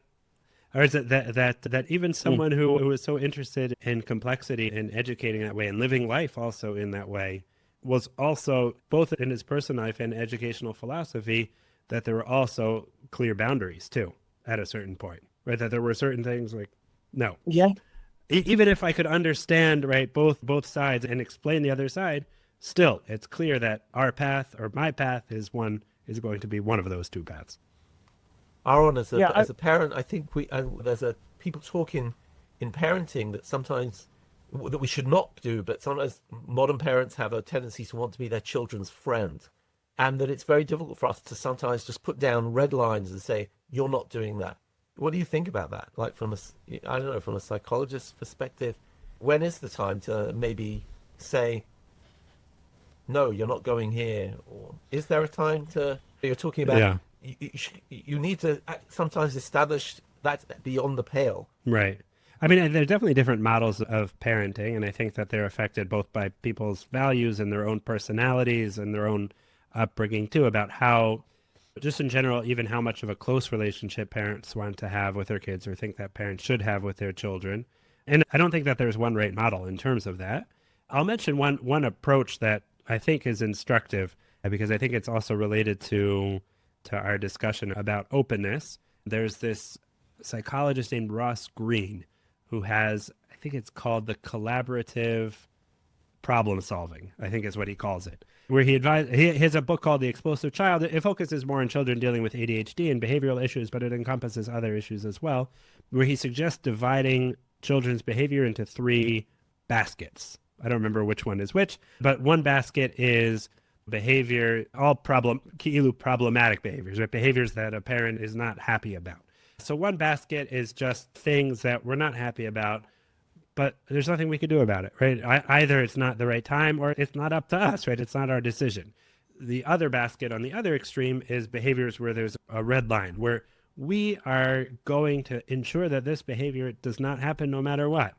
[SPEAKER 1] or is it that even someone who is so interested in complexity and educating that way and living life also in that way was also, both in his personal life and educational philosophy, that there were also clear boundaries too at a certain point, right? That there were certain things like, no.
[SPEAKER 3] Yeah.
[SPEAKER 1] Even if I could understand, right, both sides and explain the other side, still, it's clear that our path or my path is going to be one of those two paths.
[SPEAKER 2] Aaron, as a parent, I think there's people talking in parenting that sometimes that we should not do, but sometimes modern parents have a tendency to want to be their children's friend, and that it's very difficult for us to sometimes just put down red lines and say, you're not doing that. What do you think about that? Like from I don't know, from a psychologist's perspective, when is the time to maybe say, no, you're not going here? Or is there a time to, you're talking about,
[SPEAKER 1] Yeah.
[SPEAKER 2] you need to sometimes establish that beyond the pale.
[SPEAKER 1] Right. I mean, there are definitely different models of parenting, and I think that they're affected both by people's values and their own personalities and their own upbringing too, about how, just in general, even how much of a close relationship parents want to have with their kids or think that parents should have with their children. And I don't think that there's one right model in terms of that. I'll mention one approach that I think is instructive, because I think it's also related to our discussion about openness. There's this psychologist named Ross Greene who has, I think it's called the collaborative problem solving, I think is what he calls it, where he has a book called The Explosive Child. It focuses more on children dealing with ADHD and behavioral issues, but it encompasses other issues as well, where he suggests dividing children's behavior into 3 baskets. I don't remember which one is which, but one basket is behavior, all problematic behaviors, right? Behaviors that a parent is not happy about. So one basket is just things that we're not happy about, but there's nothing we can do about it, right? Either it's not the right time or it's not up to us, right? It's not our decision. The other basket on the other extreme is behaviors where there's a red line, where we are going to ensure that this behavior does not happen no matter what,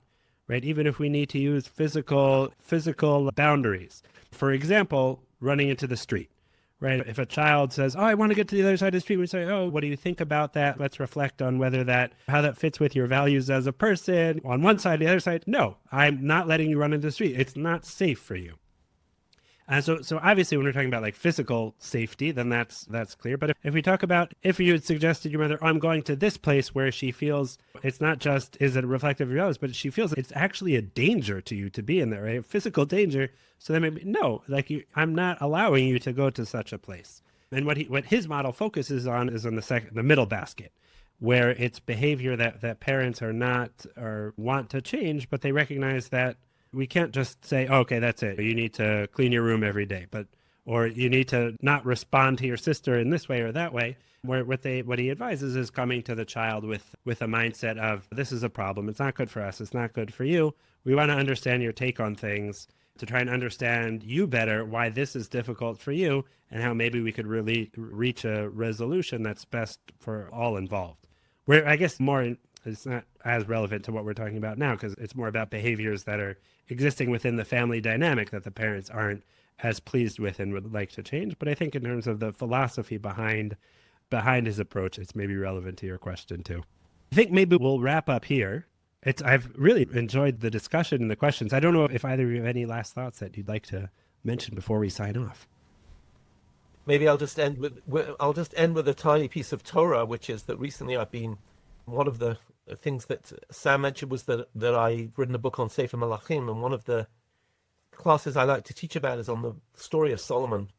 [SPEAKER 1] right? Even if we need to use physical boundaries. For example, running into the street. Right. If a child says, oh, I want to get to the other side of the street, we say, oh, what do you think about that? Let's reflect on how that fits with your values as a person. On one side, the other side, no, I'm not letting you run into the street. It's not safe for you. And so obviously when we're talking about like physical safety, then that's clear. But if we talk about, if you had suggested your mother, I'm going to this place where she feels it's not just, is it reflective of your values, but she feels it's actually a danger to you to be in there, right? Physical danger. So then maybe, no, I'm not allowing you to go to such a place. And what his model focuses on is on the middle basket, where it's behavior that parents want to change, but they recognize that we can't just say, oh, okay, that's it. You need to clean your room every day, or you need to not respond to your sister in this way or that way. Where what he advises is coming to the child with a mindset of, this is a problem. It's not good for us. It's not good for you. We want to understand your take on things, to try and understand you better, why this is difficult for you, and how maybe we could really reach a resolution that's best for all involved. Where I guess it's not as relevant to what we're talking about now, because it's more about behaviors that are existing within the family dynamic that the parents aren't as pleased with and would like to change. But I think in terms of the philosophy behind his approach, it's maybe relevant to your question too. I think maybe we'll wrap up here. I've really enjoyed the discussion and the questions. I don't know if either of you have any last thoughts that you'd like to mention before we sign off.
[SPEAKER 2] Maybe I'll just end with a tiny piece of Torah, which is that recently one of the things that Sam mentioned was that I've written a book on Sefer Malachim, and one of the classes I like to teach about is on the story of Solomon.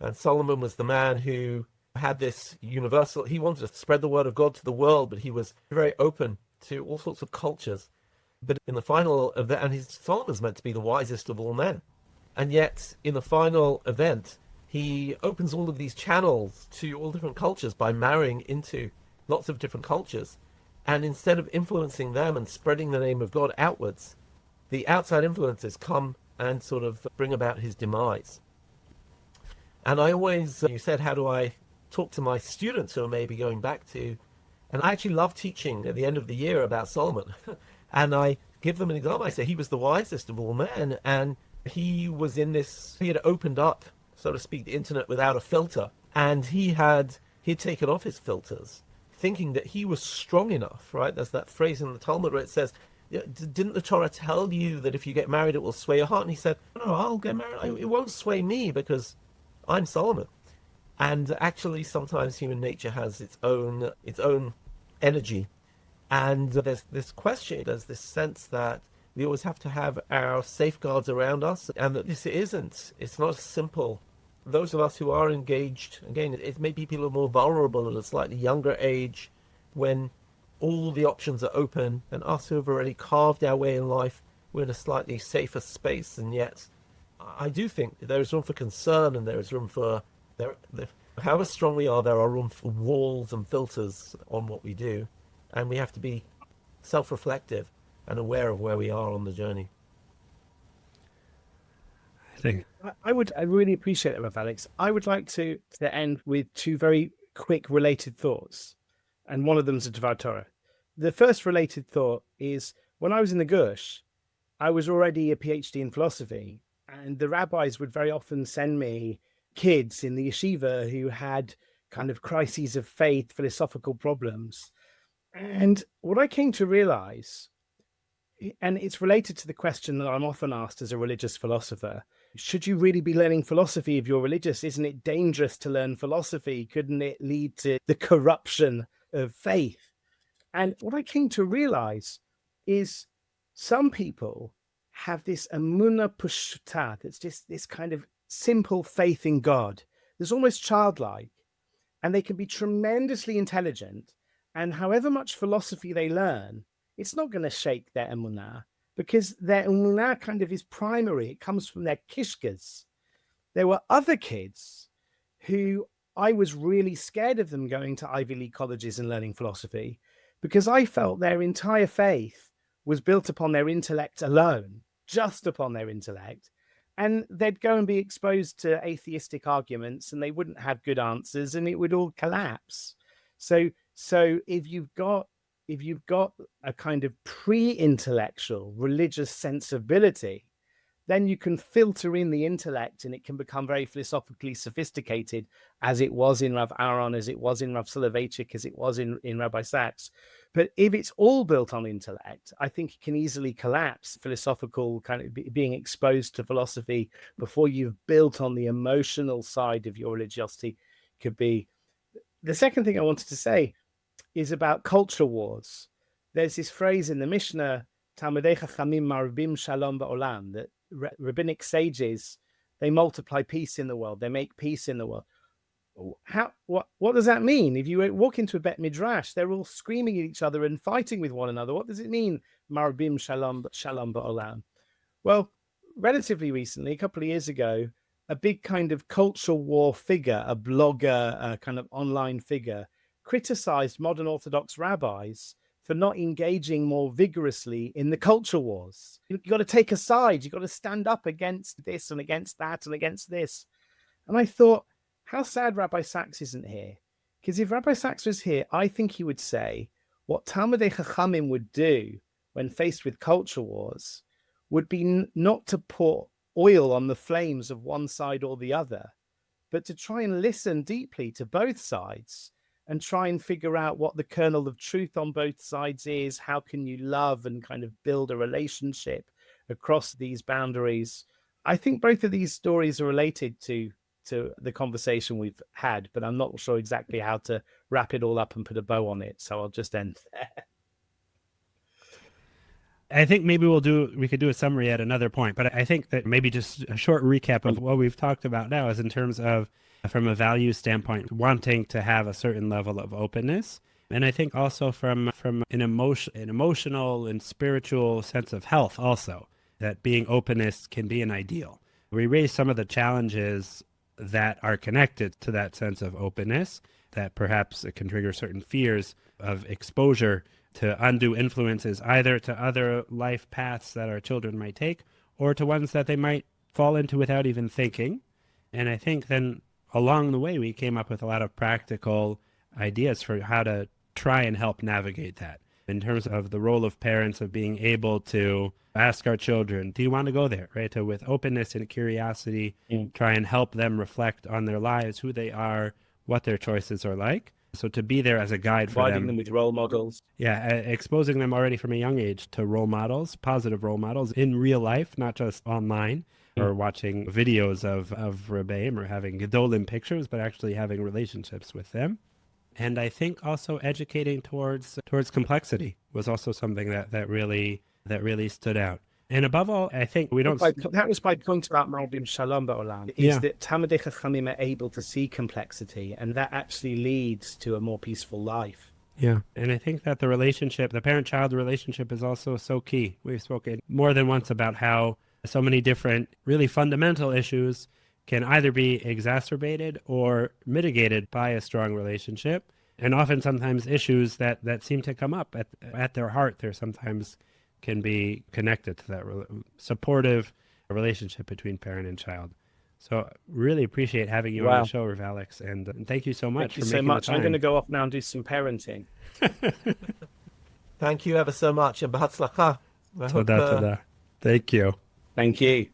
[SPEAKER 2] And Solomon was the man who had this universal, he wanted to spread the word of God to the world, but he was very open to all sorts of cultures. But in the final event, and Solomon's meant to be the wisest of all men, and yet in the final event, he opens all of these channels to all different cultures by marrying into lots of different cultures. And instead of influencing them and spreading the name of God outwards, the outside influences come and sort of bring about his demise. And I always, you said, how do I talk to my students who are maybe going back to, and I actually love teaching at the end of the year about Solomon. And I give them an example. I say he was the wisest of all men, and he had opened up, so to speak, the internet without a filter. And he'd taken off his filters, thinking that he was strong enough, right? There's that phrase in the Talmud where it says, didn't the Torah tell you that if you get married, it will sway your heart? And he said, no, I'll get married. It won't sway me because I'm Solomon. And actually, sometimes human nature has its own energy. And there's this question, there's this sense that we always have to have our safeguards around us, and that it's not simple. Those of us who are engaged, again, it may be people who are more vulnerable at a slightly younger age when all the options are open, and us who have already carved our way in life we're in a slightly safer space, and yet I do think there is room for concern, and there is room for however strong we are, there are room for walls and filters on what we do, and we have to be self-reflective and aware of where we are on the journey.
[SPEAKER 1] I think
[SPEAKER 3] I really appreciate that, Rav Alex. I would like to end with two very quick related thoughts, and one of them is a Devar Torah. The first related thought is, when I was in the Gush, I was already a PhD in philosophy, and the rabbis would very often send me kids in the yeshiva who had kind of crises of faith, philosophical problems. And what I came to realize, and it's related to the question that I'm often asked as a religious philosopher, should you really be learning philosophy if you're religious? Isn't it dangerous to learn philosophy? Couldn't it lead to the corruption of faith? And what I came to realize is some people have this emunah pushta, that's just this kind of simple faith in God. There's almost childlike, and they can be tremendously intelligent. And however much philosophy they learn, it's not going to shake their emunah, because their emunah kind of is primary. It comes from their kishkas. There were other kids who I was really scared of them going to Ivy League colleges and learning philosophy, because I felt their entire faith was built upon their intellect alone, just upon their intellect. And they'd go and be exposed to atheistic arguments, and they wouldn't have good answers, and it would all collapse. So if you've got a kind of pre-intellectual religious sensibility, then you can filter in the intellect, and it can become very philosophically sophisticated, as it was in Rav Aaron, as it was in Rav Soloveitchik, as it was in Rabbi Sacks. But if it's all built on intellect, I think it can easily collapse. Philosophical kind of being exposed to philosophy before you've built on the emotional side of your religiosity could be. The second thing I wanted to say is about culture wars. There's this phrase in the Mishnah, Talmidei Chachamim Marbim Shalom Ba'olam, that rabbinic sages, they multiply peace in the world, they make peace in the world. What does that mean? If you walk into a Bet Midrash, they're all screaming at each other and fighting with one another. What does it mean, Marbim Shalom Ba'olam? Well, relatively recently, a couple of years ago, a big kind of culture war figure, a blogger, a kind of online figure, criticized modern Orthodox rabbis for not engaging more vigorously in the culture wars. You've got to take a side. You've got to stand up against this and against that and against this. And I thought, how sad Rabbi Sacks isn't here. Because if Rabbi Sacks was here, I think he would say what Talmidei Chachamim would do when faced with culture wars would be not to pour oil on the flames of one side or the other, but to try and listen deeply to both sides and try and figure out what the kernel of truth on both sides is. How can you love and kind of build a relationship across these boundaries? I think both of these stories are related to the conversation we've had, but I'm not sure exactly how to wrap it all up and put a bow on it. So I'll just end there.
[SPEAKER 1] I think maybe we could do a summary at another point, but I think that maybe just a short recap of what we've talked about now is in terms of, from a value standpoint, wanting to have a certain level of openness. And I think also from an emotional and spiritual sense of health also, that being openness can be an ideal. We raised some of the challenges that are connected to that sense of openness, that perhaps it can trigger certain fears of exposure to undue influences, either to other life paths that our children might take, or to ones that they might fall into without even thinking. And I think then along the way, we came up with a lot of practical ideas for how to try and help navigate that, in terms of the role of parents, of being able to ask our children, do you want to go there, right? To, with openness and curiosity, try and help them reflect on their lives, who they are, what their choices are like. So to be there as a guide for
[SPEAKER 3] Providing them with role models.
[SPEAKER 1] Yeah, exposing them already from a young age to role models, positive role models in real life, not just online or watching videos of Rebbeim or having Gedolim pictures, but actually having relationships with them. And I think also educating towards complexity was also something that really stood out. And above all, I think we don't...
[SPEAKER 3] That was my point about Malbim Shalom Ba'olam, is that Talmidei Chachamim are able to see complexity, and that actually leads to a more peaceful life.
[SPEAKER 1] Yeah. And I think that the parent-child relationship is also so key. We've spoken more than once about how so many different really fundamental issues can either be exacerbated or mitigated by a strong relationship. And often sometimes issues that seem to come up at their heart, there sometimes can be connected to that supportive relationship between parent and child. So really appreciate having you on the show, Rav Alex, and thank you so much for making the time.
[SPEAKER 3] I'm going to go off now and do some parenting.
[SPEAKER 2] Thank you ever so much, and b'hatzlacha.
[SPEAKER 1] Toda. Thank you.
[SPEAKER 3] Thank you.